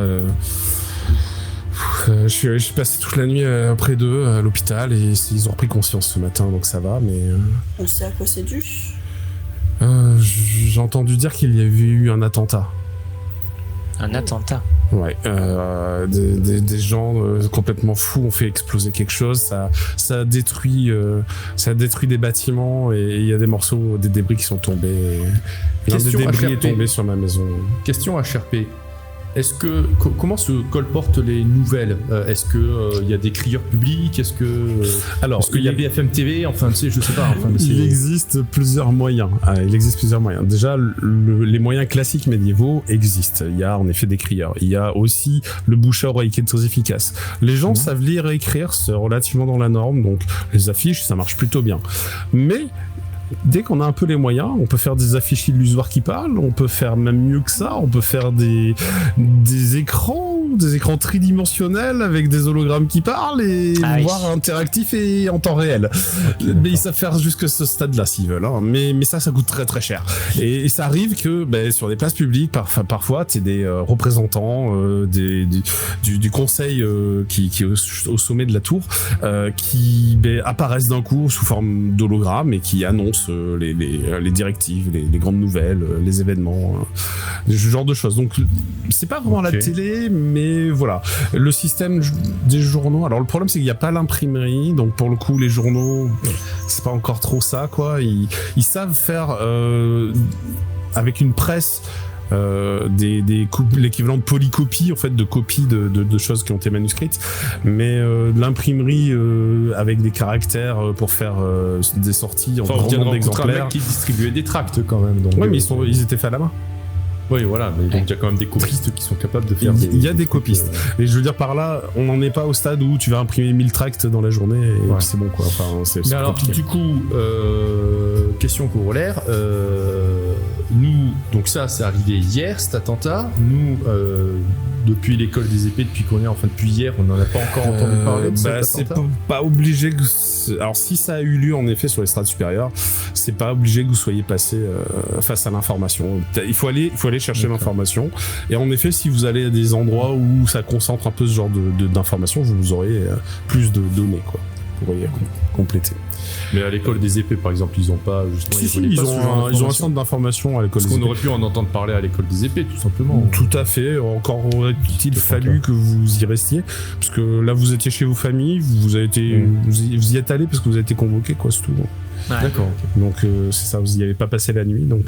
Speaker 1: Je suis passé toute la nuit auprès d'eux à l'hôpital et ils ont repris conscience ce matin, donc ça va, mais...
Speaker 4: On sait à quoi c'est dû?
Speaker 1: J'ai entendu dire qu'il y avait eu un attentat.
Speaker 3: Un attentat?
Speaker 1: Ouais, des gens complètement fous ont fait exploser quelque chose, ça a détruit des bâtiments et il y a des morceaux, des débris qui sont tombés. L'un des débris est tombé sur ma maison.
Speaker 2: Question à HRP. Comment se colportent les nouvelles? Est-ce que il y a des crieurs publics? Est-ce qu'il y a BFM TV? Enfin, tu sais, je sais pas.
Speaker 1: Il existe plusieurs moyens. Déjà, les moyens classiques médiévaux existent. Il y a en effet des crieurs. Il y a aussi le bouche à oreille qui est très efficace. Les gens savent lire et écrire, c'est relativement dans la norme, donc les affiches, ça marche plutôt bien. Mais dès qu'on a un peu les moyens, on peut faire des affiches illusoires qui parlent, on peut faire même mieux que ça, on peut faire des écrans tridimensionnels avec des hologrammes qui parlent et voire interactifs et en temps réel. Okay, mais ils savent faire jusque ce stade-là s'ils veulent, hein. Mais ça coûte très très cher. Et ça arrive que sur des places publiques, parfois t'es des représentants du conseil qui est au sommet de la tour, qui apparaissent d'un coup sous forme d'hologramme et qui annoncent les directives, les grandes nouvelles, les événements, ce genre de choses. Donc c'est pas vraiment la télé, mais voilà. Le système des journaux, alors le problème c'est qu'il n'y a pas l'imprimerie, donc pour le coup les journaux, c'est pas encore trop ça, quoi. Ils savent faire avec une presse l'équivalent de polycopie, en fait, de copies de choses qui ont été manuscrites, mais de l'imprimerie avec des caractères pour faire des sorties en grand nombre d'exemplaires.
Speaker 2: Un mec qui distribuait des tracts quand même. Donc,
Speaker 1: mais ils étaient faits à la main.
Speaker 2: Oui, voilà, mais donc il y a quand même des copistes qui sont capables de faire
Speaker 1: Il y a des copistes. Et je veux dire par là, on n'en est pas au stade où tu vas imprimer 1000 tracts dans la journée et puis c'est bon, quoi. Enfin, c'est
Speaker 2: alors, du coup, question corollaire, nous, donc ça arrivé hier, cet attentat. Nous, depuis l'école des épées, depuis hier, on n'en a pas encore entendu parler de cet attentat.
Speaker 1: C'est pas obligé que... Alors si ça a eu lieu en effet sur les strates supérieures, c'est pas obligé que vous soyez passé face à l'information. Il faut aller chercher l'information. Et en effet, si vous allez à des endroits où ça concentre un peu ce genre d'informations, vous aurez plus de données, quoi. Vous pourriez compléter.
Speaker 2: Mais à l'école des épées, par exemple, ils ont pas justement.
Speaker 1: Ils ont un centre d'information à l'école des épées.
Speaker 2: Parce qu'on aurait pu en entendre parler à l'école des épées, tout simplement.
Speaker 1: Tout à fait. Encore aurait-il fallu que vous y restiez, parce que là, vous étiez chez vos familles, vous y êtes allé parce que vous avez été convoqué, quoi, c'est tout.
Speaker 3: Ouais.
Speaker 2: D'accord. Okay.
Speaker 1: Donc c'est ça. Vous y avez pas passé la nuit, donc.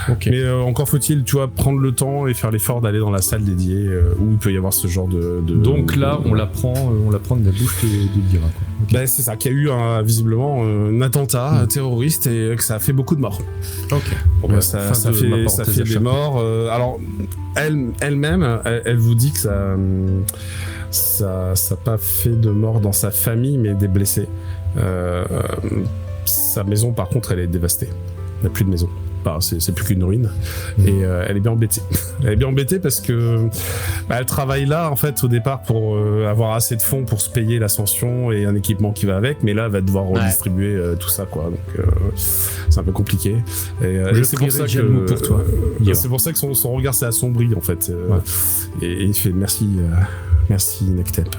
Speaker 1: Okay. Mais encore faut-il, tu vois, prendre le temps et faire l'effort d'aller dans la salle dédiée où il peut y avoir ce genre de...
Speaker 2: Donc là, on l'apprend de la bouche de Lyra, quoi. Okay.
Speaker 1: C'est ça, qu'il y a eu visiblement un attentat terroriste et que ça a fait beaucoup de morts.
Speaker 2: Ok.
Speaker 1: Bon, ça fait des morts. Alors, elle-même, elle vous dit que ça n'a pas fait de morts dans sa famille, mais des blessés. Sa maison, par contre, elle est dévastée. Il n'y a plus de maison. C'est plus qu'une ruine. Et elle est bien embêtée. Elle est bien embêtée parce que elle travaille là en fait au départ pour avoir assez de fonds pour se payer l'ascension et un équipement qui va avec, mais là elle va devoir redistribuer tout ça, quoi. Donc c'est un peu compliqué. Et c'est pour ça que
Speaker 2: pour toi.
Speaker 1: C'est pour ça que son regard s'est assombri en fait. Et il fait merci Nectep.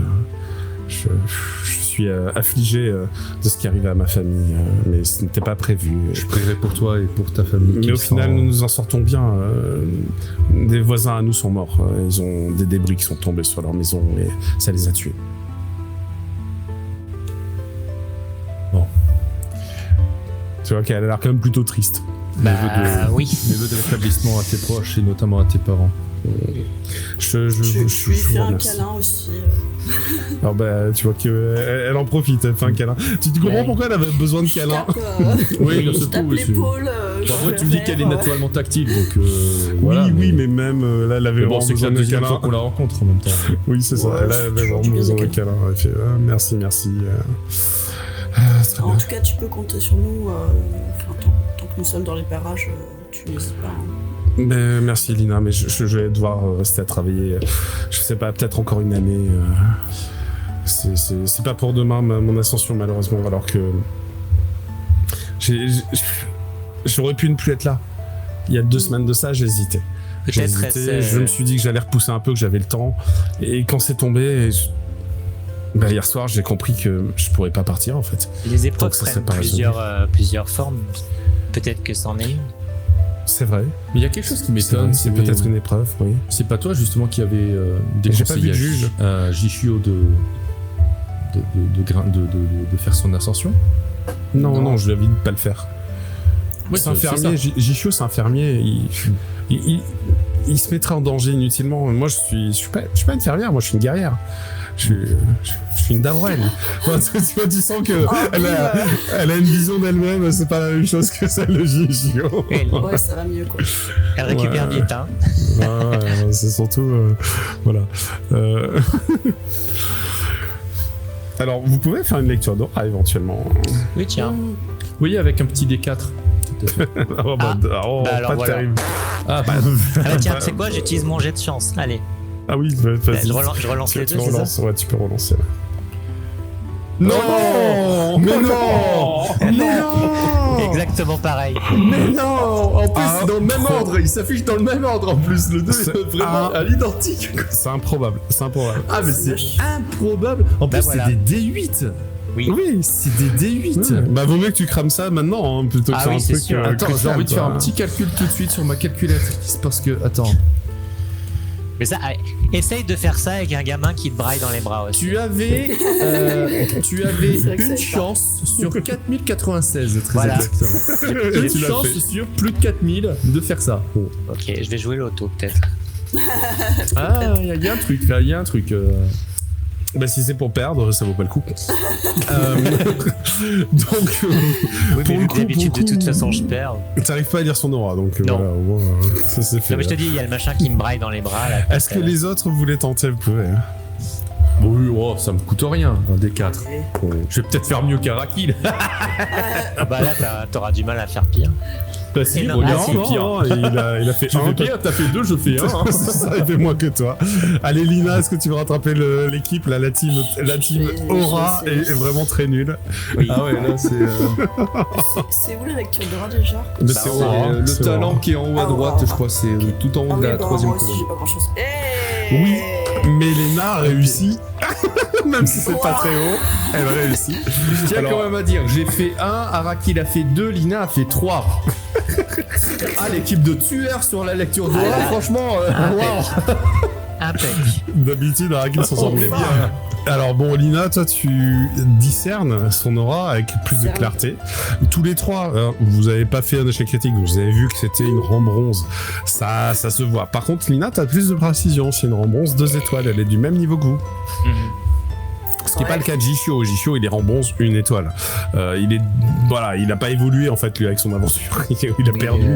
Speaker 1: Je suis affligé de ce qui arrive à ma famille, mais ce n'était pas prévu.
Speaker 2: Je prierai pour toi et pour ta famille.
Speaker 1: Mais au final, nous nous en sortons bien. Des voisins à nous sont morts. Ils ont des débris qui sont tombés sur leur maison et ça les a tués.
Speaker 2: Bon.
Speaker 1: Tu vois qu'elle a l'air quand même plutôt triste.
Speaker 3: Oui.
Speaker 2: Mes vœux de rétablissement à tes proches et notamment à tes parents.
Speaker 4: Je lui fais un câlin aussi.
Speaker 1: Alors tu vois qu'elle en profite, elle fait un câlin. Tu comprends pourquoi elle avait besoin de câlin?
Speaker 2: Oui,
Speaker 4: je tape l'épaule.
Speaker 2: Après, tu me dis qu'elle est naturellement tactile, donc voilà.
Speaker 1: Oui, mais même là, elle avait vraiment besoin de câlin.
Speaker 2: On la rencontre en même temps.
Speaker 1: Oui, c'est ça. Elle avait vraiment besoin de câlin. Elle fait merci.
Speaker 4: En tout cas, tu peux compter sur nous. Tant que nous sommes dans les parages, tu n'hésites pas.
Speaker 1: Mais merci Lina, mais je vais devoir rester à travailler. Je sais pas, peut-être encore une année. C'est pas pour demain mon ascension malheureusement, alors que j'aurais pu ne plus être là. Il y a 2 semaines de ça, j'hésitais. Je me suis dit que j'allais repousser un peu, que j'avais le temps. Et quand c'est tombé, hier soir, j'ai compris que je pourrais pas partir en fait.
Speaker 3: Les épreuves prennent plusieurs formes. Peut-être que c'en est une.
Speaker 1: C'est vrai.
Speaker 2: Mais il y a quelque chose qui m'étonne.
Speaker 1: C'est peut-être une épreuve, oui.
Speaker 2: C'est pas toi justement qui avait déconseillé à Jichio de faire son ascension?
Speaker 1: Non, je lui avais dit de pas le faire.
Speaker 2: Oui,
Speaker 1: c'est un fermier. Jichio, c'est un fermier. Il se mettrait en danger inutilement. Moi, je suis pas une fermière. Moi, je suis une guerrière. Je suis une davroine. Tu sens que elle a une vision d'elle-même, c'est pas la même chose que celle de Jichio.
Speaker 4: Ouais, ça va mieux quoi.
Speaker 3: Elle récupère vite, hein.
Speaker 1: Ouais, c'est surtout voilà. Alors, vous pouvez faire une lecture d'aura éventuellement.
Speaker 3: Oui, tiens.
Speaker 2: Oui, avec un petit D4.
Speaker 1: Alors pas
Speaker 3: voilà.
Speaker 1: terrible.
Speaker 3: Tiens, tu sais quoi, j'utilise mon jet de chance. Allez.
Speaker 1: Ah oui, vas-y.
Speaker 3: Je relance les deux, c'est ça?
Speaker 1: Ouais, tu peux relancer. Ouais.
Speaker 2: Non, mais non.
Speaker 3: Exactement pareil.
Speaker 2: Mais non. En plus, c'est dans le même ordre. Il s'affiche dans le même ordre en plus. Le 2 est vraiment à l'identique.
Speaker 1: C'est improbable.
Speaker 2: Ah, mais c'est improbable. En plus, c'est des D8.
Speaker 3: Oui,
Speaker 2: c'est des D8.
Speaker 1: Ouais. Vaut mieux que tu crames ça maintenant plutôt que faire un truc.
Speaker 2: Attends, j'ai envie de faire un petit calcul tout de suite sur ma calculatrice parce que attends.
Speaker 3: Mais ça, essaye de faire ça avec un gamin qui te braille dans les bras aussi.
Speaker 2: Tu avais une chance sur 4096, très exactement. Une chance sur plus de 4000 de faire ça.
Speaker 3: Ok, je vais jouer l'auto peut-être.
Speaker 2: Ah, il y a un truc là, il y a un truc.
Speaker 1: Si c'est pour perdre, ça vaut pas le coup. Donc,
Speaker 3: oui, mais vu que d'habitude, de toute façon, je perds.
Speaker 1: T'arrives pas à lire son aura, donc
Speaker 3: non.
Speaker 1: Voilà, au moins, ça c'est fait.
Speaker 3: Non, mais je te dis, il y a le machin qui me braille dans les bras. Là,
Speaker 1: est-ce que les autres voulaient tenter? Vous pouvez.
Speaker 2: Oui, ça me coûte rien, un D4. Je vais peut-être faire mieux qu'Araki.
Speaker 3: Là, t'auras du mal à faire pire.
Speaker 1: Il a fait 1.
Speaker 2: T'as fait 2, je fais 1.
Speaker 1: C'est ça, il fait moins que toi. Allez, Lina, est-ce que tu veux rattraper l'équipe? Là, la team Aura est vraiment très nulle.
Speaker 3: Oui.
Speaker 2: Ah ouais, là, c'est.
Speaker 4: C'est où la lecture d'aura déjà?
Speaker 1: C'est
Speaker 2: le talent qui est en haut à droite, je crois, c'est tout en haut de la 3e colonne.
Speaker 4: Moi aussi, j'ai pas grand-chose.
Speaker 1: Oui, mais Léna a réussi. Même si c'est pas très haut, elle réussit.
Speaker 2: Je tiens quand même à dire, j'ai fait 1, Araki il a fait 2, Lina a fait 3. L'équipe de tueurs sur la lecture d'aura, franchement, waouh.
Speaker 3: Impec.
Speaker 1: D'habitude, Araki s'en sort bien. Alors bon, Lina, toi tu discernes son aura avec plus de clarté. Tous les trois, vous avez pas fait un échec critique, vous avez vu que c'était une rang bronze. Ça se voit. Par contre, Lina, t'as plus de précision. C'est une rang bronze 2 étoiles, elle est du même niveau que vous. Ce qui n'est pas le cas de Jichio. Jichio, il est rang bronze 1 étoile. Il a pas évolué en fait lui avec son aventure. Il a perdu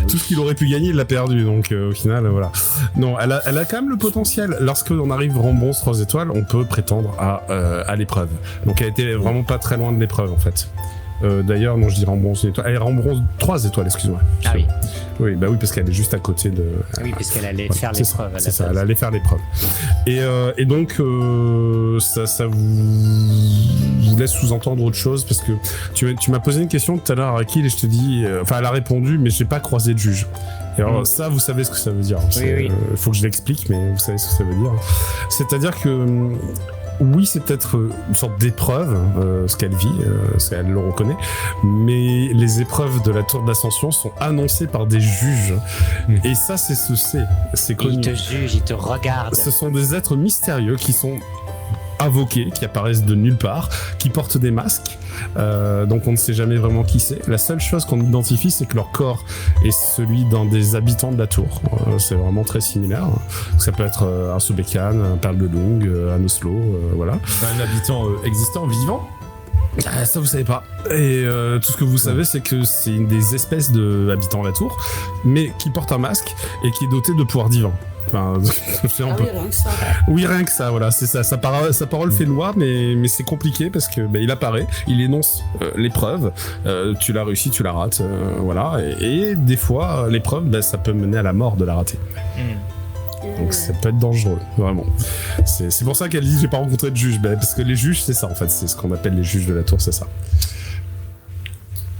Speaker 1: tout ce qu'il aurait pu gagner, il l'a perdu. Donc au final, voilà. Non, elle a quand même le potentiel. Lorsque on arrive rang bronze 3 étoiles, on peut prétendre à l'épreuve. Donc elle était vraiment pas très loin de l'épreuve en fait. D'ailleurs, non, je dis rang bronze 1 étoile. Elle est rang bronze 3 étoiles, excuse-moi.
Speaker 3: Ah oui.
Speaker 1: Oui, parce qu'elle est juste à côté de.
Speaker 3: Oui, parce qu'elle allait faire l'épreuve.
Speaker 1: C'est ça, elle allait faire l'épreuve. Et donc, ça vous laisse sous-entendre autre chose parce que tu m'as posé une question tout à l'heure à Akil et je te dis. Elle a répondu, mais j'ai pas croisé de juge. Et alors, ça, vous savez ce que ça veut dire.
Speaker 3: Oui.
Speaker 1: Faut que je l'explique, mais vous savez ce que ça veut dire. C'est-à-dire que. oui, c'est peut-être une sorte d'épreuve, ce qu'elle vit, ce qu'elle le reconnaît, mais les épreuves de la tour d'ascension sont annoncées par des juges. Et ça, c'est connu.
Speaker 3: Ils te jugent, ils te regardent.
Speaker 1: Ce sont des êtres mystérieux qui sont invoqués, qui apparaissent de nulle part, qui portent des masques, donc on ne sait jamais vraiment qui c'est. La seule chose qu'on identifie, c'est que leur corps est celui d'un des habitants de la tour. C'est vraiment très similaire. Ça peut être un Sobekan, un Perle de Lung, un Oslo, voilà.
Speaker 2: Un habitant existant, vivant?
Speaker 1: Ça vous savez pas. Et tout ce que vous savez, c'est que c'est une des espèces de habitants de la tour, mais qui porte un masque et qui est doté de pouvoirs divins. Enfin,
Speaker 4: oui, rien que ça.
Speaker 1: Oui, rien que ça, voilà, c'est ça. Sa parole fait loi, mais c'est compliqué parce que il apparaît, il énonce l'épreuve, tu l'as réussi, tu la rates, voilà. Et des fois, l'épreuve, ça peut mener à la mort de la rater. Donc ça peut être dangereux, vraiment. C'est pour ça qu'elle dit j'ai pas rencontré de juge, parce que les juges, c'est ça en fait, c'est ce qu'on appelle les juges de la tour, c'est ça.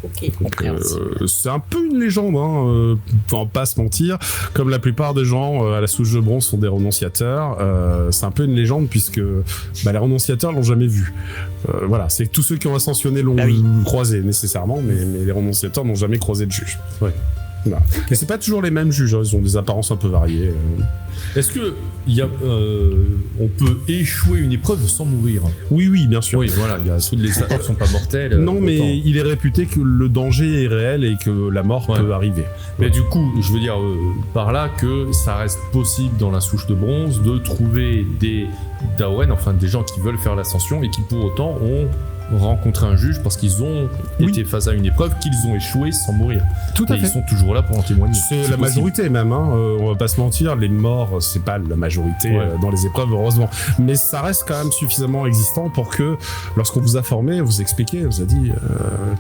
Speaker 4: Ok.
Speaker 1: Donc, c'est un peu une légende, faut pas se mentir. Comme la plupart des gens à la souche de bronze sont des renonciateurs, c'est un peu une légende puisque les renonciateurs l'ont jamais vu. Voilà, c'est tous ceux qui ont ascensionné l'ont croisé nécessairement, mais les renonciateurs n'ont jamais croisé de juge. Ouais. Voilà. Et c'est pas toujours les mêmes juges, ils ont des apparences un peu variées.
Speaker 2: Est-ce que on peut échouer une épreuve sans mourir?
Speaker 1: Oui, bien sûr.
Speaker 2: Oui, voilà, les épreuves sont pas mortelles.
Speaker 1: Non, mais il est réputé que le danger est réel et que la mort peut arriver.
Speaker 2: Mais du coup, je veux dire par là que ça reste possible dans la souche de bronze de trouver des Dawen, enfin des gens qui veulent faire l'ascension et qui pour autant ont rencontré un juge parce qu'ils ont été face à une épreuve qu'ils ont échoué sans mourir.
Speaker 1: Tout à fait.
Speaker 2: Ils sont toujours là pour en témoigner.
Speaker 1: C'est la majorité même, on va pas se mentir, les morts c'est pas la majorité dans les épreuves heureusement, mais ça reste quand même suffisamment existant pour que lorsqu'on vous a formé, vous expliqué, vous a dit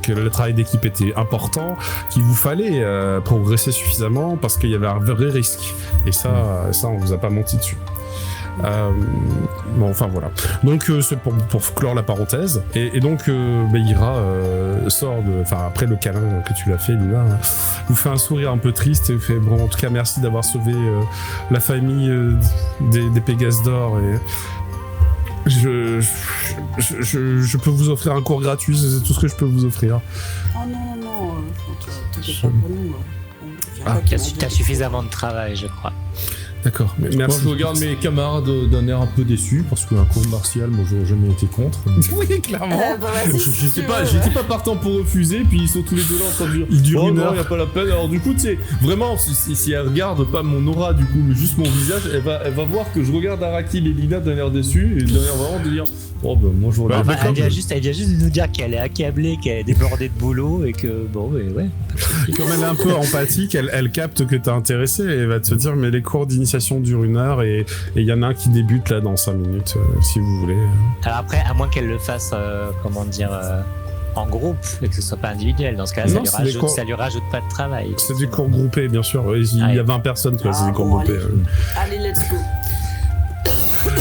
Speaker 1: que le travail d'équipe était important, qu'il vous fallait progresser suffisamment parce qu'il y avait un vrai risque et ça on vous a pas menti dessus. Bon, enfin voilà. Donc c'est pour clore la parenthèse. Et donc Ira sort après le câlin que tu l'as fait, Luna, vous fait un sourire un peu triste et fait bon, en tout cas merci d'avoir sauvé la famille des Pégases d'or et je peux vous offrir un cours gratuit, c'est tout ce que je peux vous offrir.
Speaker 4: Oh non, t'inquiète pas pour nous.
Speaker 3: T'as suffisamment de travail, je crois.
Speaker 1: D'accord, mais merci.
Speaker 2: Moi je regarde mes camarades d'un air un peu déçu parce qu'un cours martial, moi j'aurais jamais été contre.
Speaker 1: Oui, clairement.
Speaker 2: J'étais pas partant pour refuser, puis ils sont tous les deux là en train de dire
Speaker 1: il dure une heure.
Speaker 2: Non, y a pas la peine. Alors du coup, tu sais, vraiment, si elle regarde pas mon aura du coup, mais juste mon visage, elle va voir que je regarde Araki et Lina d'un air déçu et d'un air vraiment de dire oh ben moi je regarde.
Speaker 3: Elle vient juste de nous dire qu'elle est accablée, qu'elle est débordée de boulot et que bon, ouais.
Speaker 1: Comme elle est un peu empathique, elle capte que t'es intéressé et elle va te dire mais les cours d'initiation durent une heure et il y en a un qui débute là dans 5 minutes si vous voulez. Alors
Speaker 3: après, à moins qu'elle le fasse, en groupe et que ce soit pas individuel, dans ce cas-là, ça lui rajoute pas de travail.
Speaker 1: C'est du cours groupé, bien sûr. Il y a 20 personnes, c'est des cours groupés.
Speaker 4: Allez, let's go.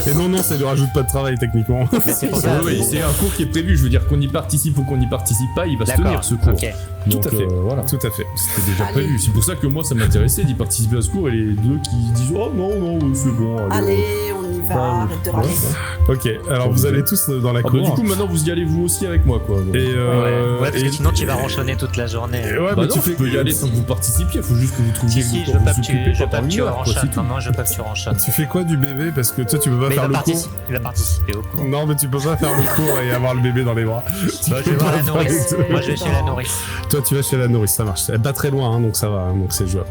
Speaker 1: Et non, ça lui rajoute pas de travail techniquement.
Speaker 3: C'est pour ça.
Speaker 2: C'est un cours qui est prévu. Je veux dire qu'on y participe ou qu'on n'y participe pas, il va se tenir ce cours.
Speaker 3: Okay.
Speaker 1: Donc, tout à fait.
Speaker 2: Voilà.
Speaker 1: Tout à fait.
Speaker 2: C'était déjà prévu. C'est pour ça que moi, ça m'intéressait d'y participer à ce cours et les deux qui disent oh non, c'est bon.
Speaker 4: Allez, on y va. Arrête de râler.
Speaker 1: Ok. Alors vous allez tous dans la cour.
Speaker 2: Du coup, maintenant vous y allez vous aussi avec moi, quoi. Donc.
Speaker 3: Ouais, parce que sinon tu vas ronchonner toute la journée.
Speaker 1: Ouais, mais tu
Speaker 2: peux y aller sans que vous participiez. Il faut juste que vous trouviez.
Speaker 3: Si, je veux pas que tu ronchonnes. Maman, je veux pas que tu ronchonnes.
Speaker 1: Tu fais quoi du bébé? Parce que toi, tu peux pas faire le cours.
Speaker 3: Il va participer au cours.
Speaker 1: Non, mais tu peux pas faire le cours et avoir le bébé dans les bras.
Speaker 3: Je vais voir la nourrice. Moi, je vais chez la nourrice.
Speaker 1: Toi, tu vas chez la nourrice, ça marche. Elle est pas très loin, donc ça va, donc c'est jouable.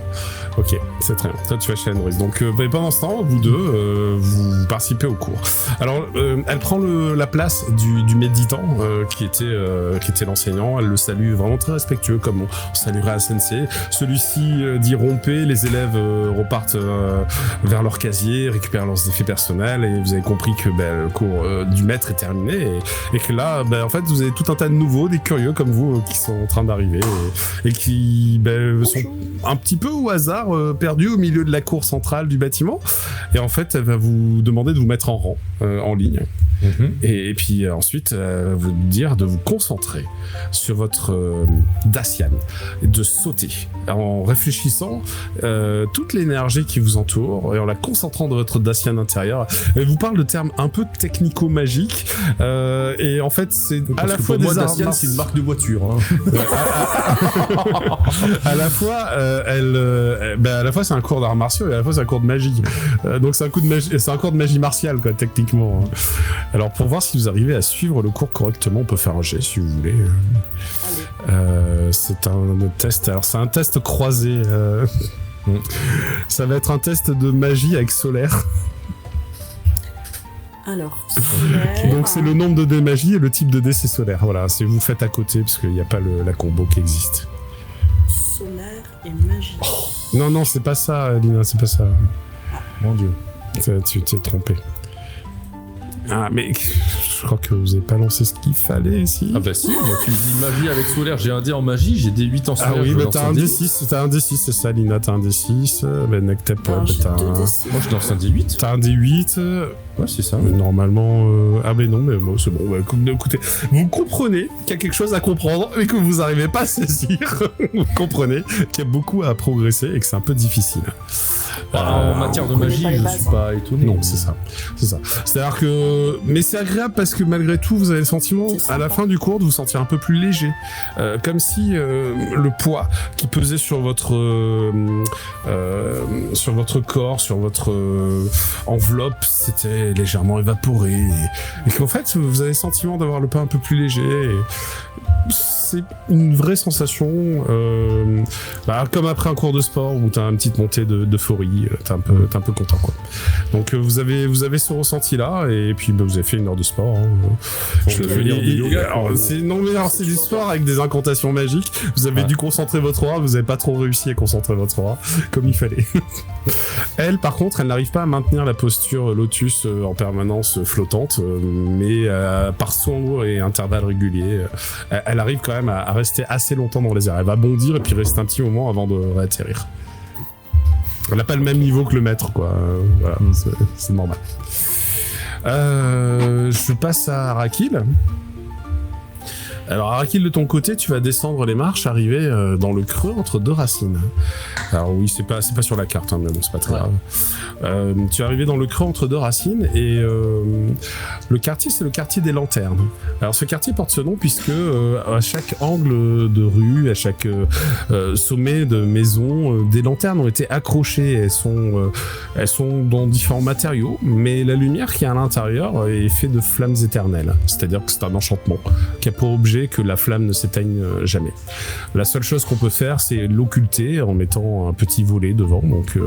Speaker 1: Ok, c'est très bien. Toi, tu vas chez la nourrice. Donc, pendant ce temps, vous deux, vous participez au cours. Alors, elle prend la place du méditant, qui était l'enseignant. Elle le salue vraiment très respectueux, comme on saluerait un sensei. Celui-ci dit rompez, les élèves repartent vers leur casier, récupèrent leurs effets personnels, et vous avez compris que le cours du maître est terminé, et que là, en fait, vous avez tout un tas de nouveaux, des curieux comme vous, qui sont en train d'arriver, et qui sont un petit peu au hasard perdus au milieu de la cour centrale du bâtiment. Et en fait, elle va vous demander de vous mettre en rang, en ligne. Et puis ensuite, vous dire de vous concentrer sur votre Dacian et de sauter en réfléchissant toute l'énergie qui vous entoure et en la concentrant dans votre Dacian intérieur. Elle vous parle de termes un peu technico-magiques et en fait c'est à la fois
Speaker 2: pour moi,
Speaker 1: des
Speaker 2: Dacian,
Speaker 1: arts
Speaker 2: c'est une marque de voiture.
Speaker 1: à la fois à la fois c'est un cours d'arts martiaux et à la fois c'est un cours de magie. Donc c'est un cours de magie martiale quoi techniquement. Alors pour voir si vous arrivez à suivre le cours correctement, on peut faire un jet si vous voulez. C'est un test. Alors c'est un test croisé. Ça va être un test de magie avec solaire.
Speaker 4: Alors, solaire.
Speaker 1: Donc c'est le nombre de dés magie et le type de dés c'est solaire. Voilà, c'est vous faites à côté parce qu'il n'y a pas la combo qui existe.
Speaker 4: Solaire et magie.
Speaker 1: Non, c'est pas ça, Lina, c'est pas ça.
Speaker 2: Mon Dieu.
Speaker 1: Tu t'es trompé. Ah, mais je crois que vous avez pas lancé ce qu'il fallait ici.
Speaker 2: Ah bah si, moi tu me dis magie avec solaire, j'ai un dé en magie, j'ai des 8 en solaire.
Speaker 1: Ah oui, mais t'as un D6, c'est ça, Lina, t'as un D6. Ben, Nectep,
Speaker 4: Non, j'ai
Speaker 1: t'as
Speaker 4: deux
Speaker 1: un...
Speaker 4: D6.
Speaker 2: Moi je lance un D8.
Speaker 1: T'as un D8.
Speaker 2: Ouais, c'est ça.
Speaker 1: Normalement... Ah mais non, mais bon, c'est bon. Bah, écoutez, vous comprenez qu'il y a quelque chose à comprendre, mais que vous n'arrivez pas à saisir. Vous comprenez qu'il y a beaucoup à progresser et que c'est un peu difficile.
Speaker 2: En matière de
Speaker 4: on connaît
Speaker 2: magie,
Speaker 4: pas les
Speaker 2: je
Speaker 4: bases.
Speaker 2: suis pas étonné.
Speaker 1: Non, c'est ça. C'est-à-dire que... Mais c'est agréable parce que malgré tout, vous avez le sentiment,
Speaker 4: C'est sympa.
Speaker 1: à la fin du cours, de vous sentir un peu plus léger. Comme si le poids qui pesait sur votre corps, sur votre enveloppe, s'était légèrement évaporé. Et qu'en fait, vous avez le sentiment d'avoir le pas un peu plus léger. Et c'est une vraie sensation, comme après un cours de sport où t'as une petite montée d'euphorie, t'es un peu content quoi. Donc vous avez ce ressenti là et puis vous avez fait une heure de sport. Hein.
Speaker 2: Je veux dire du yoga.
Speaker 1: C'est du sport avec des incantations magiques. Vous avez dû concentrer votre aura, vous avez pas trop réussi à concentrer votre aura comme il fallait. Elle, par contre, elle n'arrive pas à maintenir la posture lotus en permanence flottante, mais par son et intervalles réguliers, elle arrive quand même à rester assez longtemps dans les airs. Elle va bondir et puis rester un petit moment avant de réatterrir. Elle n'a pas le même niveau que le maître, quoi. Voilà, c'est normal. Je passe à Arakil. Alors Arakil, de ton côté, tu vas descendre les marches, arriver dans le creux entre deux racines. Alors oui, c'est pas sur la carte, hein, mais bon, c'est pas très grave. Tu es arrivé dans le creux entre deux racines et le quartier, c'est le quartier des lanternes. Alors ce quartier porte ce nom puisque à chaque angle de rue, à chaque sommet de maison, des lanternes ont été accrochées. Elles sont dans différents matériaux, mais la lumière qui est à l'intérieur est faite de flammes éternelles. C'est-à-dire que c'est un enchantement qui a pour objet que la flamme ne s'éteigne jamais. La seule chose qu'on peut faire, c'est l'occulter en mettant un petit volet devant. Donc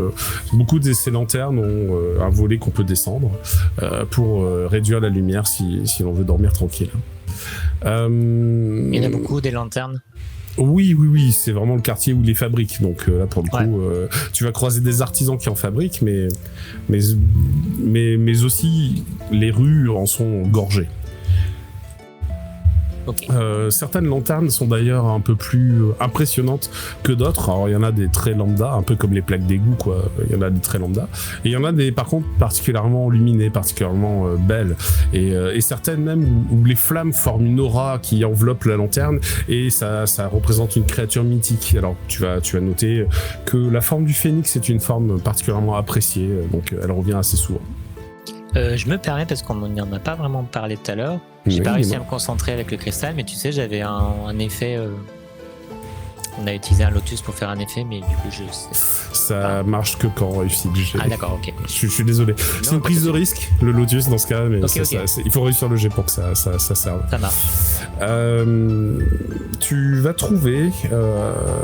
Speaker 1: beaucoup de ces lanternes ont un volet qu'on peut descendre pour réduire la lumière si l'on veut dormir tranquille.
Speaker 3: Il y en a beaucoup des lanternes.
Speaker 1: Oui, c'est vraiment le quartier où ils les fabriquent. Donc là, pour le coup, tu vas croiser des artisans qui en fabriquent, mais aussi les rues en sont gorgées.
Speaker 3: Okay.
Speaker 1: Certaines lanternes sont d'ailleurs un peu plus impressionnantes que d'autres. Alors il y en a des très lambda, un peu comme les plaques d'égout quoi. Il y en a des très lambda. Et il y en a des par contre particulièrement luminées, particulièrement belles. Et certaines même où les flammes forment une aura qui enveloppe la lanterne et ça représente une créature mythique. Alors tu vas noter que la forme du phénix est une forme particulièrement appréciée. Donc elle revient assez souvent.
Speaker 3: Je me permets parce qu'on n'en a pas vraiment parlé tout à l'heure. J'ai pas réussi à me concentrer avec le cristal, mais tu sais, j'avais un effet. On a utilisé un lotus pour faire un effet, mais du coup, je sais.
Speaker 1: Ça marche que quand on réussit.
Speaker 3: Ah d'accord, ok.
Speaker 1: Je suis désolé. C'est une prise de risque, le lotus dans ce cas, mais il faut réussir le jet pour que ça serve.
Speaker 3: Ça marche.
Speaker 1: Tu vas trouver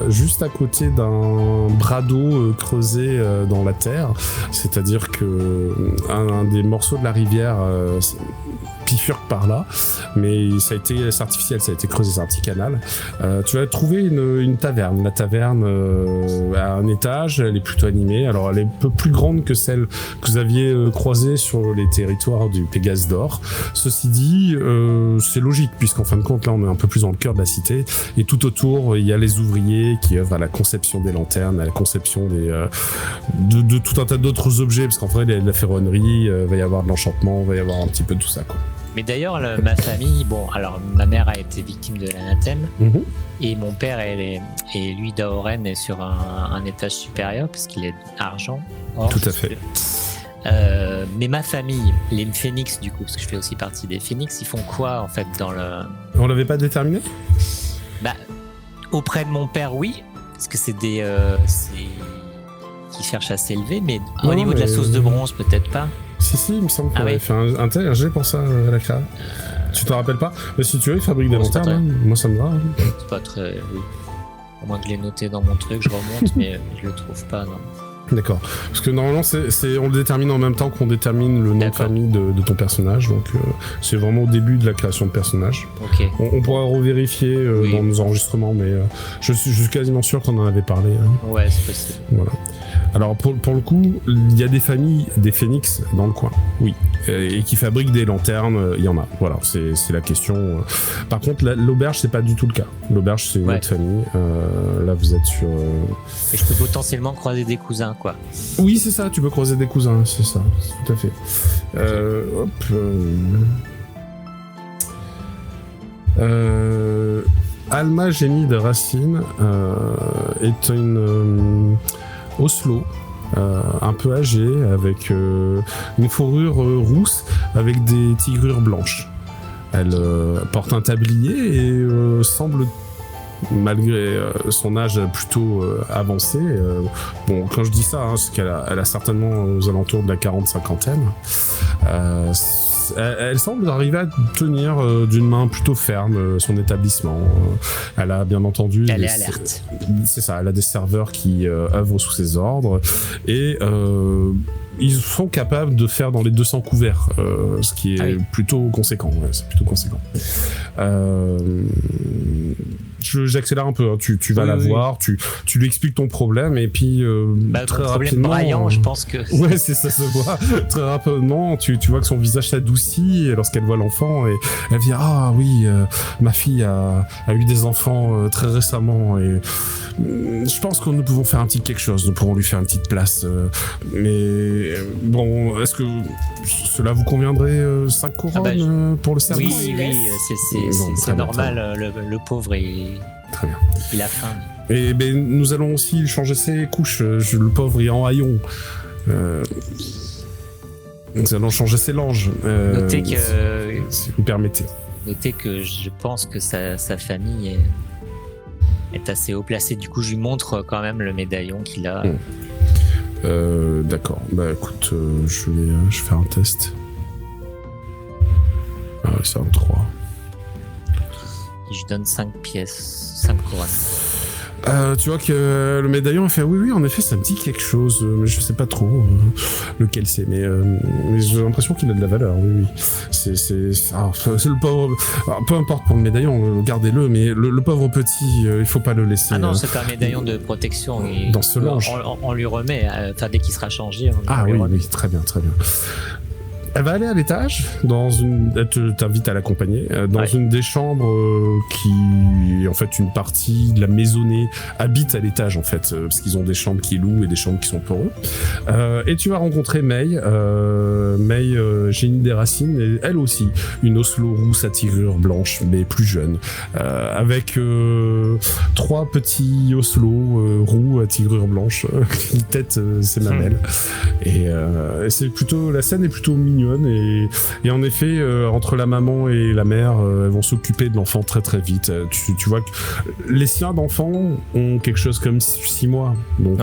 Speaker 1: juste à côté d'un bras d'eau creusé dans la terre, c'est-à-dire que un des morceaux de la rivière bifurque par là, mais c'est artificiel, ça a été creusé, c'est un petit canal. Tu vas trouver une taverne. La taverne a un étage, elle est plutôt animée. Alors elle est un peu plus grande que celle que vous aviez croisée sur les territoires du Pégase d'Or. Ceci dit, c'est logique puisqu'en fin de compte là on est un peu plus dans le cœur de la cité et tout autour il y a les ouvriers qui œuvrent à la conception des lanternes, à la conception de tout un tas d'autres objets parce qu'en vrai il y a de la ferronnerie, va y avoir de l'enchantement, va y avoir un petit peu de tout ça quoi.
Speaker 3: Mais d'ailleurs, ma famille, bon, alors ma mère a été victime de l'anathème et mon père et lui d'Aoren est sur un étage supérieur parce qu'il est argent. Or,
Speaker 1: tout à fait.
Speaker 3: Mais ma famille, les phénix du coup, parce que je fais aussi partie des phénix, ils font quoi en fait dans le...
Speaker 1: On l'avait pas déterminé ?
Speaker 3: Bah, auprès de mon père, oui, parce que c'est des... qui cherchent à s'élever, mais au niveau de la sauce de bronze, peut-être pas.
Speaker 1: Si, il me semble qu'on avait fait un jet pour ça à la créa. Tu te rappelles pas ? Mais si tu veux, il fabrique des lanternes, hein. Moi ça me va. Hein.
Speaker 3: C'est pas très... Oui. Au moins que je l'ai noté dans mon truc, je remonte, mais je le trouve pas, non.
Speaker 1: D'accord. Parce que normalement, on le détermine en même temps qu'on détermine le nom de famille de ton personnage, donc c'est vraiment au début de la création de personnage.
Speaker 3: Ok.
Speaker 1: On pourra revérifier dans nos enregistrements, mais je suis quasiment sûr qu'on en avait parlé. Hein.
Speaker 3: Ouais, c'est possible.
Speaker 1: Voilà. Alors pour le coup, il y a des familles, des phénix dans le coin, oui, et qui fabriquent des lanternes, il y en a. Voilà, c'est la question. Par contre, l'auberge, c'est pas du tout le cas. L'auberge, c'est une autre famille. Là, vous êtes sur...
Speaker 3: Et je peux potentiellement croiser des cousins, quoi.
Speaker 1: Oui, c'est ça, tu peux croiser des cousins, c'est ça, tout à fait. Alma Génie de Racine est une Oslo, un peu âgée, avec une fourrure rousse avec des tigrures blanches. Elle porte un tablier et semble, malgré son âge plutôt avancé, bon, quand je dis ça, hein, c'est qu'elle a certainement aux alentours de la 40-50aine, elle semble arriver à tenir d'une main plutôt ferme son établissement. Elle a bien entendu...
Speaker 3: Elle est alerte.
Speaker 1: C'est ça, elle a des serveurs qui œuvrent sous ses ordres et ils sont capables de faire dans les 200 couverts, ce qui est plutôt conséquent. Ouais, c'est plutôt conséquent. J'accélère un peu, hein. Tu vas la voir, tu lui expliques ton problème et puis très rapidement...
Speaker 3: braillant, je pense que...
Speaker 1: Ouais, c'est ça se voit. Très rapidement, tu vois que son visage s'adoucit lorsqu'elle voit l'enfant et elle dit « Ah oui, ma fille a eu des enfants très récemment et je pense que nous pouvons faire un petit quelque chose, nous pourrons lui faire une petite place. Mais bon, est-ce que cela vous conviendrait 5 couronnes pour le service ?»
Speaker 3: Oui, c'est normal, le pauvre
Speaker 1: Très bien.
Speaker 3: Il a faim.
Speaker 1: Et nous allons aussi changer ses couches, le pauvre est en haillons. Nous allons changer ses langes.
Speaker 3: Notez que...
Speaker 1: Si vous permettez.
Speaker 3: Notez que je pense que sa famille est assez haut placée. Du coup, je lui montre quand même le médaillon qu'il a.
Speaker 1: D'accord. Bah écoute, je vais faire un test. Ah oui, c'est un 3.
Speaker 3: Et je donne 5 pièces, 5 couronnes.
Speaker 1: Tu vois que le médaillon a fait oui, en effet, ça me dit quelque chose, mais je sais pas trop lequel c'est, mais j'ai l'impression qu'il a de la valeur, oui. C'est le pauvre. Alors, peu importe pour le médaillon, gardez-le, mais le pauvre petit, il faut pas le laisser.
Speaker 3: Ah non, c'est un médaillon de protection.
Speaker 1: Dans ce linge.
Speaker 3: On lui remet, dès qu'il sera changé.
Speaker 1: Oui, très bien. Elle va aller à l'étage, elle t'invite à l'accompagner, dans une des chambres qui, en fait, une partie de la maisonnée habite à l'étage, en fait, parce qu'ils ont des chambres qui louent et des chambres qui sont pour eux. Et tu vas rencontrer May, Génie des Racines, et elle aussi, une Oslo rousse à tirure blanche, mais plus jeune, avec 3 petits Oslo roux à tirure blanche qui têtent ses mamelles. Et c'est plutôt, la scène est plutôt mignonne. Et en effet, entre la maman et la mère, elles vont s'occuper de l'enfant très très vite. Tu vois que les siens d'enfants ont quelque chose comme 6 mois. Donc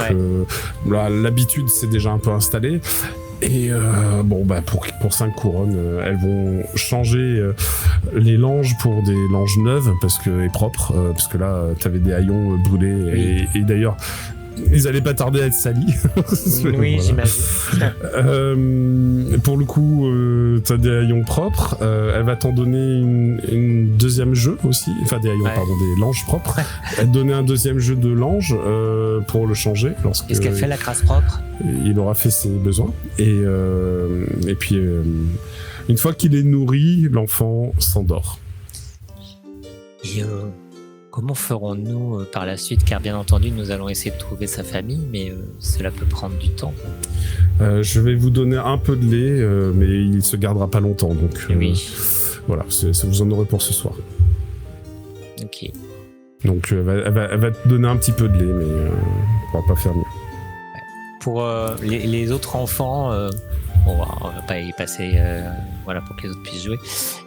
Speaker 1: l'habitude s'est déjà un peu installée. Et pour 5 couronnes, elles vont changer les langes pour des langes neuves et propres, parce que là, t'avais des haillons brûlés. Et d'ailleurs, ils allaient pas tarder à être salis.
Speaker 3: Oui, j'imagine.
Speaker 1: Pour le coup, t'as des haillons propres. Elle va t'en donner une deuxième jeu aussi. Enfin, des langes propres. Elle te donnait un deuxième jeu de langes pour le changer.
Speaker 3: Est-ce qu'elle fait la crasse propre ?
Speaker 1: Il aura fait ses besoins. Et puis, une fois qu'il est nourri, l'enfant s'endort.
Speaker 3: Comment ferons-nous par la suite ? Car bien entendu, nous allons essayer de trouver sa famille, mais cela peut prendre du temps.
Speaker 1: Je vais vous donner un peu de lait, mais il se gardera pas longtemps. Donc,
Speaker 3: oui.
Speaker 1: Voilà, ça vous en aurez pour ce soir.
Speaker 3: Ok.
Speaker 1: Donc elle va te donner un petit peu de lait, mais on va pas faire mieux.
Speaker 3: Pour les autres enfants, on va pas y passer voilà, pour que les autres puissent jouer.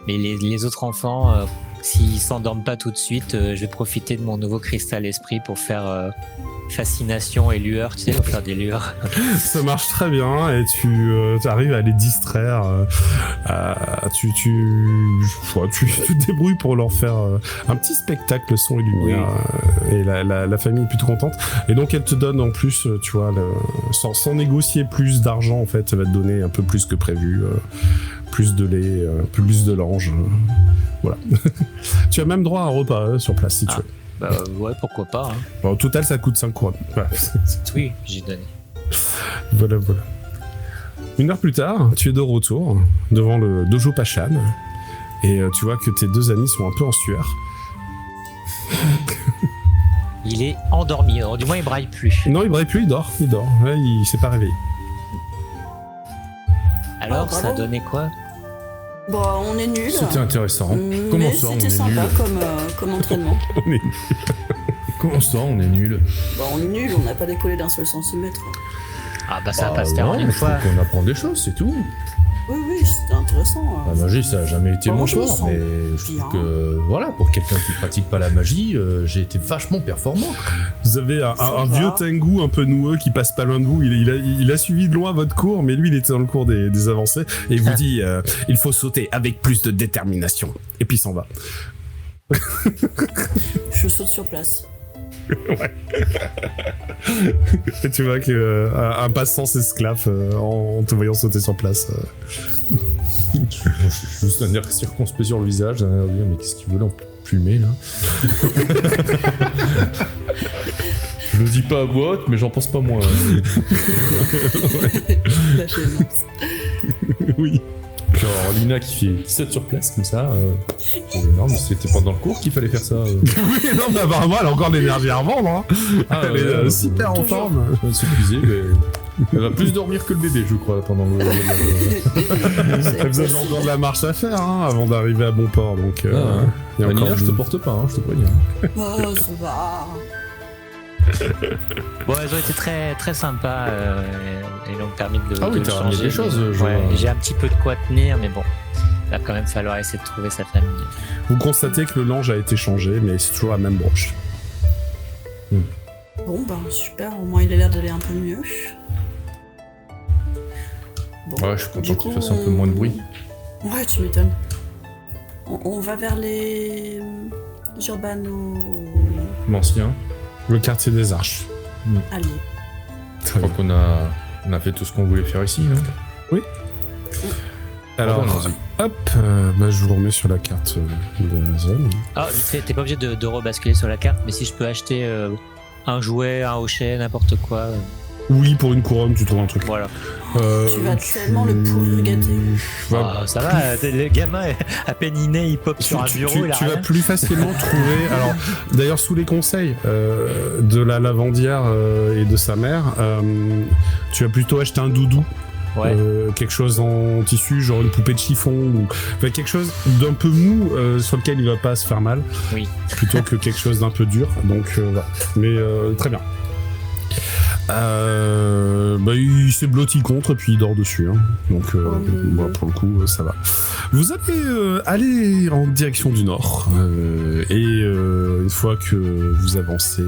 Speaker 3: Mais les autres enfants, s'ils s'endorment pas tout de suite, je vais profiter de mon nouveau cristal esprit pour faire fascination et lueur, tu sais, pour faire des lueurs.
Speaker 1: Ça marche très bien et tu arrives à les distraire. Tu te débrouilles pour leur faire un petit spectacle son et lumière. Et la famille est plutôt contente. Et donc elle te donne en plus, tu vois, sans négocier plus d'argent, en fait, elle va te donner un peu plus que prévu. Plus de lait, plus de lange. Voilà. Tu as même droit à un repas sur place si tu veux.
Speaker 3: Bah ouais, pourquoi pas. Hein.
Speaker 1: Bon, au total, ça coûte 5 couronnes. Voilà.
Speaker 3: Oui, j'ai donné.
Speaker 1: Voilà. 1 heure plus tard, tu es de retour devant le dojo Pachan et tu vois que tes 2 amis sont un peu en sueur.
Speaker 3: Il est endormi, alors du moins il braille plus.
Speaker 1: Non, il braille plus, il dort. Ouais, il s'est pas réveillé.
Speaker 3: Alors, ça a donné quoi?
Speaker 4: Bon, on est nuls.
Speaker 2: C'était intéressant.
Speaker 4: Comment ça, on est sympa comme entraînement.
Speaker 1: On est nuls.
Speaker 2: Comment ça, on est nuls?
Speaker 4: Bah, on est nuls, on n'a pas décollé d'un seul centimètre.
Speaker 3: Ah bah ça va pas se faire en une fois.
Speaker 2: On apprend des choses, c'est tout.
Speaker 4: Oui, c'était intéressant.
Speaker 2: La magie, ça a jamais été
Speaker 4: Bon,
Speaker 2: mon
Speaker 4: je me
Speaker 2: fort,
Speaker 4: sens
Speaker 2: mais je trouve
Speaker 4: bien.
Speaker 2: que, voilà, pour quelqu'un qui pratique pas la magie, j'ai été vachement performant.
Speaker 1: Vous avez un vieux Tengu un peu noueux qui passe pas loin de vous. Il a suivi de loin votre cours, mais lui, il était dans le cours des avancées. Et il vous dit il faut sauter avec plus de détermination. Et puis il s'en va.
Speaker 4: Je saute sur place.
Speaker 1: Ouais. Et tu vois qu'un passant s'esclaffe en te voyant sauter sur place.
Speaker 2: Juste un air circonspect sur le visage, un air de dire, mais qu'est-ce qu'il veut l'emplumer là? Je le dis pas à voix haute, mais j'en pense pas moins.
Speaker 4: La gênance.
Speaker 1: Oui.
Speaker 2: Genre Lina qui saute sur place comme ça. Non, mais c'était pendant le cours qu'il fallait faire ça.
Speaker 1: Oui, non, mais apparemment, elle a encore de l'énergie à revendre. Hein. Elle est super en forme.
Speaker 2: Elle s'est épuisée, mais elle va plus dormir que le bébé, je crois, pendant le.
Speaker 1: Vous avez encore de la marche à faire avant d'arriver à bon port. Donc, y a
Speaker 2: Lina,
Speaker 1: encore
Speaker 2: je te porte pas, je te préviens.
Speaker 4: Oh, ça va.
Speaker 3: Bon, elles ont été très, très sympas et l'ont permis de
Speaker 2: Ah oui,
Speaker 3: de
Speaker 2: t'as ramené
Speaker 3: changer.
Speaker 2: des choses, je
Speaker 3: Ouais,
Speaker 2: vois.
Speaker 3: j'ai un petit peu de quoi tenir, mais bon, il va quand même falloir essayer de trouver sa famille.
Speaker 1: vous constatez que le lange a été changé, mais c'est toujours la même broche.
Speaker 4: Bon, bah super, au moins il a l'air d'aller un peu mieux. Bon,
Speaker 2: Ouais, je suis content
Speaker 4: du
Speaker 2: qu'il
Speaker 4: coup,
Speaker 2: fasse un peu moins de bruit.
Speaker 4: Ouais, tu m'étonnes. On va vers les Urbano.
Speaker 2: L'ancien.
Speaker 1: Le quartier des Arches.
Speaker 4: Allez.
Speaker 2: Je crois qu'on a fait tout ce qu'on voulait faire ici, non?
Speaker 1: Alors,
Speaker 2: Pardon,
Speaker 1: hop, je vous remets sur la carte de la zone.
Speaker 3: Ah, vite fait, t'es pas obligé de rebasculer sur la carte, mais si je peux acheter un jouet, un hochet, n'importe quoi.
Speaker 1: Oui, pour une couronne, tu trouves un truc.
Speaker 3: Voilà.
Speaker 4: Tu vas tellement le pourrir gâter.
Speaker 3: Ah, ça va, le gamin, à peine inné, il pop sur un bureau, il a
Speaker 1: tu
Speaker 3: rien.
Speaker 1: vas plus facilement trouver. Alors, d'ailleurs, sous les conseils de la lavandière et de sa mère, tu vas plutôt acheter un doudou.
Speaker 3: Ouais.
Speaker 1: Quelque chose en tissu, genre une poupée de chiffon, ou enfin, quelque chose d'un peu mou sur lequel il va pas se faire mal,
Speaker 3: Oui.
Speaker 1: plutôt que quelque chose d'un peu dur. Donc voilà. Mais très bien. Il s'est blotti contre puis il dort dessus. Hein. Donc pour le coup, ça va. Vous allez aller en direction du nord et une fois que vous avancez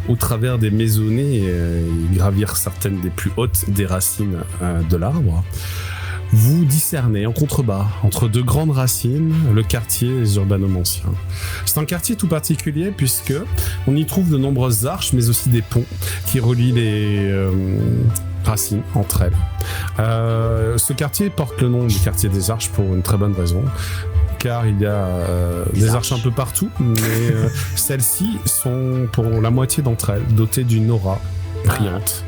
Speaker 1: au travers des maisonnées et gravir certaines des plus hautes des racines de l'arbre, vous discernez en contrebas, entre 2 grandes racines, le quartier urbano-mancien. C'est un quartier tout particulier puisque on y trouve de nombreuses arches, mais aussi des ponts qui relient les racines entre elles. Ce quartier porte le nom du quartier des Arches pour une très bonne raison. Car il y a des arches un peu partout, mais celles-ci sont pour la moitié d'entre elles dotées d'une aura brillante.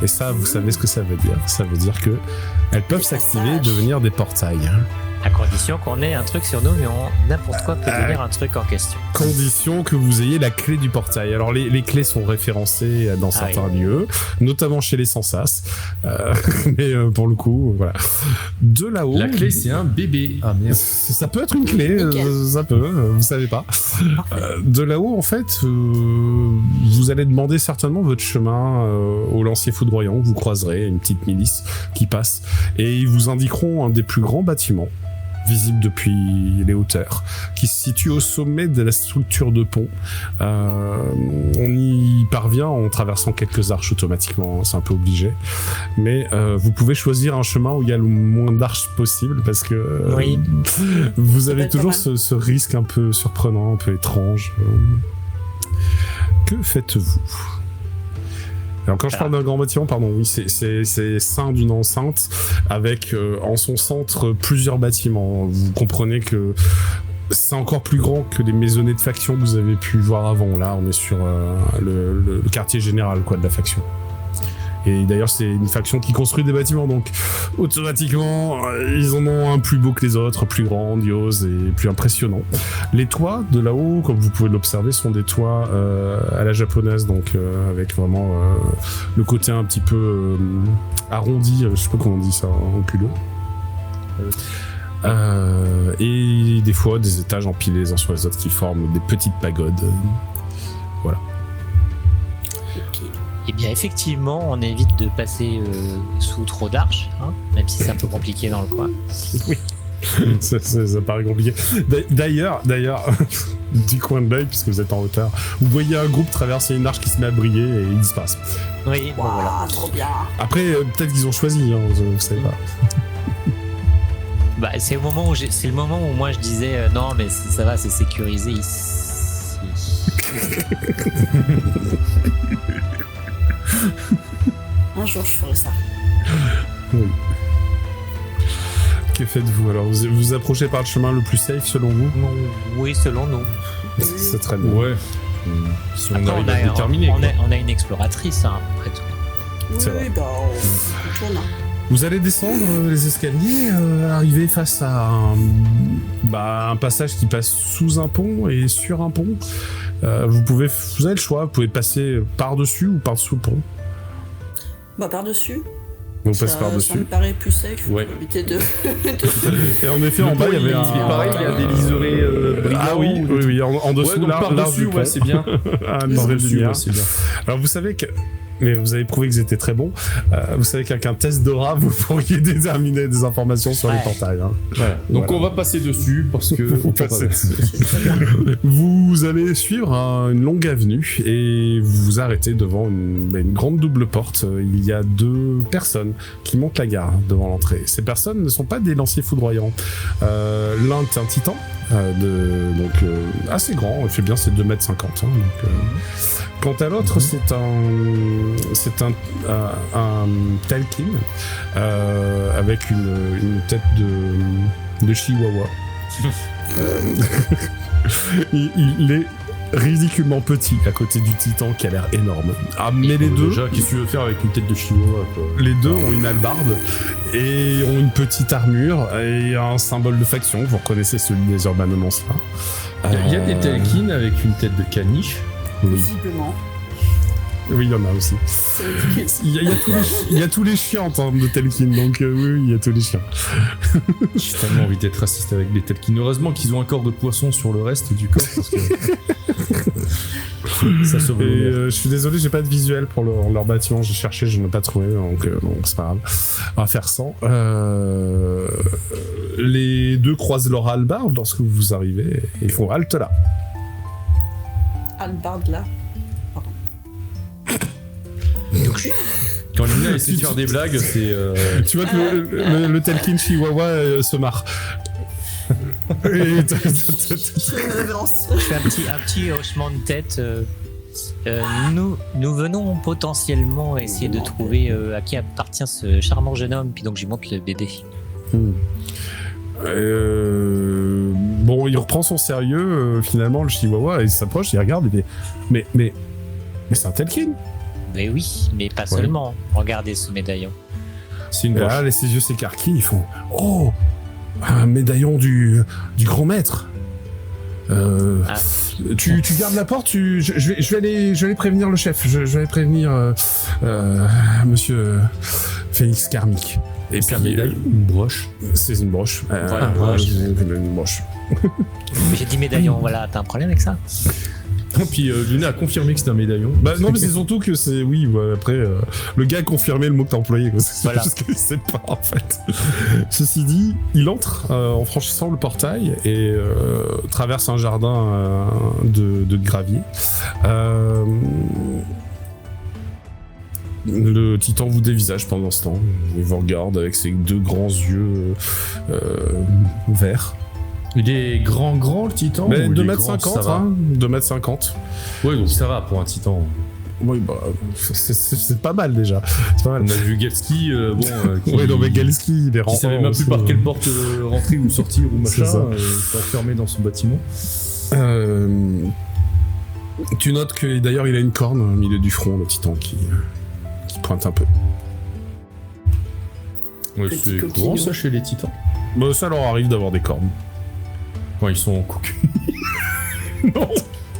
Speaker 1: Et ça, vous savez ce que ça veut dire. Ça veut dire que elles peuvent s'activer et devenir des portails.
Speaker 3: À condition qu'on ait un truc sur nous, mais n'importe quoi peut devenir un truc en question.
Speaker 1: Condition que vous ayez la clé du portail. Alors les clés sont référencées dans certains lieux, notamment chez les Sans-Sas. Mais pour le coup, voilà. De là-haut...
Speaker 2: La clé, c'est un bébé. Ah merde.
Speaker 1: Ça peut être une clé, ça peut, vous savez pas. De là-haut, en fait, vous allez demander certainement votre chemin au lancier foudroyant. Vous croiserez une petite milice qui passe et ils vous indiqueront un des plus grands bâtiments visible depuis les hauteurs, qui se situe au sommet de la structure de pont. On y parvient en traversant quelques arches automatiquement, c'est un peu obligé, mais vous pouvez choisir un chemin où il y a le moins d'arches possible, parce que vous avez toujours ce risque un peu surprenant, un peu étrange. Que faites-vous ? Alors quand je parle d'un grand bâtiment, pardon, oui, c'est sein d'une enceinte avec en son centre plusieurs bâtiments. Vous comprenez que c'est encore plus grand que les maisonnées de faction que vous avez pu voir avant. Là, on est sur le quartier général de la faction. Et d'ailleurs, c'est une faction qui construit des bâtiments, donc automatiquement, ils en ont un plus beau que les autres, plus grandiose et plus impressionnant. Les toits de là-haut, comme vous pouvez l'observer, sont des toits à la japonaise, donc avec vraiment le côté un petit peu arrondi, je sais pas comment on dit ça en culot. Et des fois, des étages empilés les uns sur les autres qui forment des petites pagodes. Voilà.
Speaker 3: Eh bien, effectivement, on évite de passer sous trop d'arches, hein, même si c'est un peu compliqué dans le coin.
Speaker 1: Oui, ça paraît compliqué. D'ailleurs, du coin de l'œil, puisque vous êtes en hauteur, vous voyez un groupe traverser une arche qui se met à briller et il disparaît.
Speaker 3: Oui, bon, voilà.
Speaker 4: Trop bien.
Speaker 1: Après, peut-être qu'ils ont choisi, hein, vous savez pas.
Speaker 3: Bah, c'est le moment où moi je disais non, mais ça va, c'est sécurisé ici.
Speaker 4: Un jour, je ferai ça.
Speaker 1: Oui. Que faites-vous alors ? Vous approchez par le chemin le plus safe selon vous ?
Speaker 3: Non, oui, selon nous.
Speaker 1: C'est très bien.
Speaker 2: Ouais. Si on
Speaker 3: Après,
Speaker 2: arrive à déterminer.
Speaker 3: On a une exploratrice, hein, après tout.
Speaker 1: C'est vrai.
Speaker 4: Oui, bah, on tourne.
Speaker 1: Vous allez descendre les escaliers, arriver face à un passage qui passe sous un pont et sur un pont. Vous avez le choix, vous pouvez passer par-dessus ou par-dessous le pont.
Speaker 4: Bah, par-dessus.
Speaker 1: On passe par-dessus.
Speaker 4: Ça me paraît plus safe
Speaker 2: Ouais.
Speaker 4: pour éviter de...
Speaker 1: Et en effet, en bas, il y avait un...
Speaker 2: pareil, il y a des liserés brillants.
Speaker 1: Ah oui, en dessous,
Speaker 2: Ouais, donc
Speaker 1: là,
Speaker 2: par-dessus, ouais, c'est bien.
Speaker 1: Ah, une bordel de
Speaker 2: Par-dessus,
Speaker 1: lumière.
Speaker 2: ouais, c'est bien.
Speaker 1: Alors vous savez que... Mais vous avez prouvé que vous étiez très bon. Vous savez qu'avec un test d'aura, vous pourriez déterminer des informations sur les portails. Hein.
Speaker 2: Voilà. Donc
Speaker 1: Voilà.
Speaker 2: on va passer dessus parce que faut pas
Speaker 1: passer
Speaker 2: passer.
Speaker 4: C'est très bien.
Speaker 1: Vous allez suivre une longue avenue et vous vous arrêtez devant une grande double porte. Il y a deux personnes qui montent la garde devant l'entrée. Ces personnes ne sont pas des lanciers foudroyants. L'un est un titan, assez grand, il fait bien ses 2,50 m. Quant à l'autre, c'est un Talkin avec une tête de chihuahua. Il est ridiculement petit à côté du titan qui a l'air énorme. Ah, mais les deux,
Speaker 2: Déjà, qu'est-ce que tu veux faire avec une tête de chihuahua, quoi ?
Speaker 1: les deux ont une hallebarde et ont une petite armure et un symbole de faction. Vous reconnaissez celui des urbanomanciens.
Speaker 2: Il y a des Telkin avec une tête de caniche.
Speaker 1: Oui.
Speaker 4: Visiblement.
Speaker 1: Oui, il y en a aussi. Il y a tous les chiens en termes de Telkin, donc oui, il y a tous les chiens.
Speaker 2: J'ai tellement envie d'être raciste avec les Telkin. Heureusement qu'ils ont un corps de poisson sur le reste du corps, parce que ça sauve
Speaker 1: Et
Speaker 2: l'honneur.
Speaker 1: je suis désolé, j'ai pas de visuel pour leur bâtiment. J'ai cherché, je n'ai pas trouvé, donc c'est pas grave. On va faire sans. Les deux croisent leur hallebarde lorsque vous arrivez et ils font halte là.
Speaker 4: Albarde là.
Speaker 2: Quand Lina essaie de faire des blagues, c'est...
Speaker 1: Tu vois que le Telkin Chihuahua se marre. Et
Speaker 4: C'est une révérence.
Speaker 3: Je fais un petit hochement de tête. Nous venons potentiellement essayer de trouver à qui appartient ce charmant jeune homme, puis donc j'y montre le BD.
Speaker 1: Bon, il reprend son sérieux, finalement, le Chihuahua, et il s'approche, il regarde, il dit mais c'est un Telkin.
Speaker 3: Mais oui, mais pas seulement. Regardez ce médaillon.
Speaker 2: c'est une
Speaker 1: Et
Speaker 2: broche.
Speaker 1: là, ses yeux s'écarquillent, ils font oh, Un médaillon du grand maître. Tu gardes la porte, je vais aller prévenir le chef. Je vais aller prévenir monsieur Félix Karmic.
Speaker 2: Et puis un médaille, une broche.
Speaker 1: C'est une broche. Une broche.
Speaker 3: J'ai dit médaillon, voilà, t'as un problème avec ça?
Speaker 2: Et puis Luna a confirmé que c'était un médaillon.
Speaker 1: Bah non, mais c'est surtout que c'est... Oui, bah, après, le gars a confirmé le mot que t'as employé. Quoi. C'est
Speaker 3: Voilà.
Speaker 1: juste qu'il sait pas, en fait. Ceci dit, il entre en franchissant le portail et traverse un jardin de gravier. Le titan vous dévisage pendant ce temps. Il vous regarde avec ses deux grands yeux verts.
Speaker 2: Il est grand le titan.
Speaker 1: Mais
Speaker 2: ou il est
Speaker 1: 2m50,
Speaker 2: grand, ça va?
Speaker 1: hein, 2m50.
Speaker 2: Ouais, donc ça va pour un titan.
Speaker 1: Oui, bah, c'est pas mal déjà. C'est pas mal.
Speaker 2: On a vu Gelski, qui,
Speaker 1: Oui, non, mais Gelski, il est
Speaker 2: qui savait même plus
Speaker 1: aussi,
Speaker 2: par quelle porte rentrer ou sortir ou machin.
Speaker 1: C'est ça.
Speaker 2: S'est enfermé dans son bâtiment.
Speaker 1: Tu notes que d'ailleurs il a une corne au milieu du front, le titan qui pointe un peu.
Speaker 2: Ouais,
Speaker 4: Petit
Speaker 2: c'est
Speaker 4: coquillon.
Speaker 2: courant ça chez les titans.
Speaker 1: Bah, ça leur arrive d'avoir des cornes.
Speaker 2: Quand ils sont cocus.
Speaker 1: Non,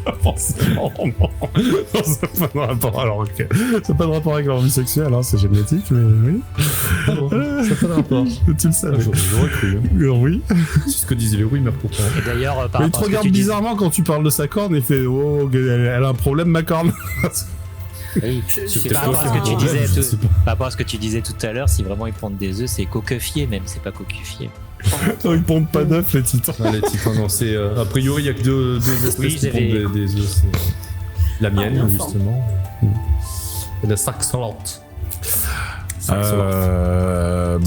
Speaker 1: pas forcément, non. Non, ça n'a pas de rapport, alors, ok. Ça n'a pas de rapport avec leur vie sexuelle, hein, c'est génétique, mais oui.
Speaker 2: Ça n'a pas de rapport.
Speaker 1: Tu le savais.
Speaker 2: J'aurais cru. Hein.
Speaker 1: Oui.
Speaker 2: C'est ce que disaient les rumeurs pourtant.
Speaker 3: Et d'ailleurs, par
Speaker 1: Mais il te
Speaker 3: rapport à ce que
Speaker 1: regarde
Speaker 3: tu dis-
Speaker 1: bizarrement quand tu parles de sa corne et fait oh, elle a un problème, ma corne.
Speaker 3: Oui,
Speaker 4: Je-
Speaker 3: c'est
Speaker 4: je
Speaker 3: par
Speaker 4: sais
Speaker 3: rapport à ce
Speaker 4: pas,
Speaker 3: que tu
Speaker 4: hein.
Speaker 3: disais,
Speaker 2: Je sais pas.
Speaker 3: par rapport à ce que tu disais tout à l'heure, si vraiment ils pondent des œufs, c'est coquefié même, c'est pas cocufié.
Speaker 1: Non, ils pondent pas d'œufs, les titans.
Speaker 2: Ah, les titans, non, c'est. A priori, il n'y a que deux espèces
Speaker 3: Oui,
Speaker 2: qui
Speaker 3: j'avais-
Speaker 2: pondent des œufs. C'est la mienne,
Speaker 4: bien
Speaker 2: justement. Et la saxolante.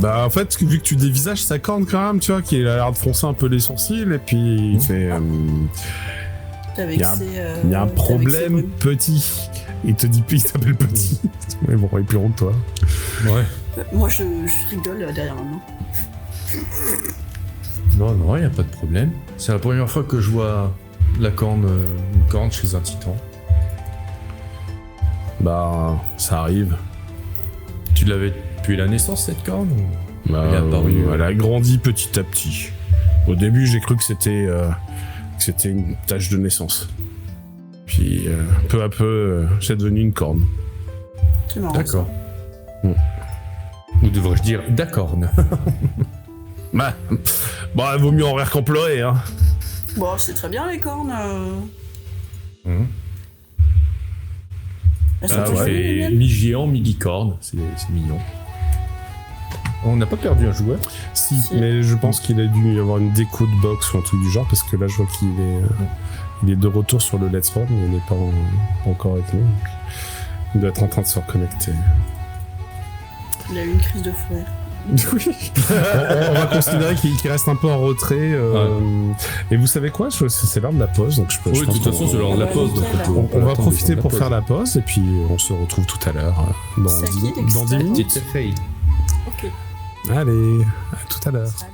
Speaker 1: Bah en fait, vu que tu dévisages sa corne quand même, tu vois, qu'il a l'air de froncer un peu les sourcils et puis il fait
Speaker 4: Avec
Speaker 1: Il y a un-
Speaker 4: ses,
Speaker 1: il y a un
Speaker 4: avec ses
Speaker 1: problème
Speaker 4: brumes.
Speaker 1: petit. Il te dit puis il s'appelle petit. Mais bon, et puis honte toi.
Speaker 2: Ouais.
Speaker 4: Moi, je rigole derrière maman.
Speaker 2: Non, il n'y a pas de problème. C'est la première fois que je vois une corne chez un titan.
Speaker 1: Bah ça arrive.
Speaker 2: Tu l'avais depuis la naissance, cette corne ou...
Speaker 1: Bah,
Speaker 2: Elle est apparue,
Speaker 1: elle a grandi petit à petit. Au début, j'ai cru que c'était une tâche de naissance. Puis peu à peu, c'est devenu une corne.
Speaker 4: C'est marrant.
Speaker 2: D'accord.
Speaker 1: Mm.
Speaker 2: Ou devrais-je dire d'accord.
Speaker 1: Bah, vaut mieux en rire qu'en pleurer, hein.
Speaker 4: Bon, c'est très bien les cornes. Elles sont
Speaker 2: Ah
Speaker 4: toutes
Speaker 2: ouais,
Speaker 4: jolies, les
Speaker 2: et
Speaker 4: miennes.
Speaker 2: mi-géant, mi-licorne, c'est mignon. On n'a pas perdu un joueur.
Speaker 1: Si,
Speaker 4: Si.
Speaker 1: mais je pense qu'il a dû y avoir une déco de box ou un truc du genre, parce que là, je vois qu'il il est de retour sur le Let's Roll, mais il n'est pas encore avec nous. Donc, il doit être en train de se reconnecter.
Speaker 4: Il a eu une crise de fou rire.
Speaker 1: Oui. on va considérer qu'il reste un peu en retrait. Et vous savez quoi, c'est l'heure de la pause, donc je
Speaker 2: Oui, de
Speaker 1: pense
Speaker 2: toute façon, c'est l'heure de la
Speaker 4: Ouais,
Speaker 2: pause. Donc
Speaker 4: nickel.
Speaker 2: on peut
Speaker 1: on va
Speaker 2: attendre
Speaker 1: profiter
Speaker 2: de
Speaker 1: pour
Speaker 2: la
Speaker 1: faire
Speaker 2: pause.
Speaker 1: la pause, et puis on se retrouve tout à l'heure dans
Speaker 4: C'est à qui
Speaker 1: 10
Speaker 4: d'extrait
Speaker 1: minutes.
Speaker 2: Petite feuille.
Speaker 4: Ok.
Speaker 1: Allez, à tout à l'heure.
Speaker 4: Salut.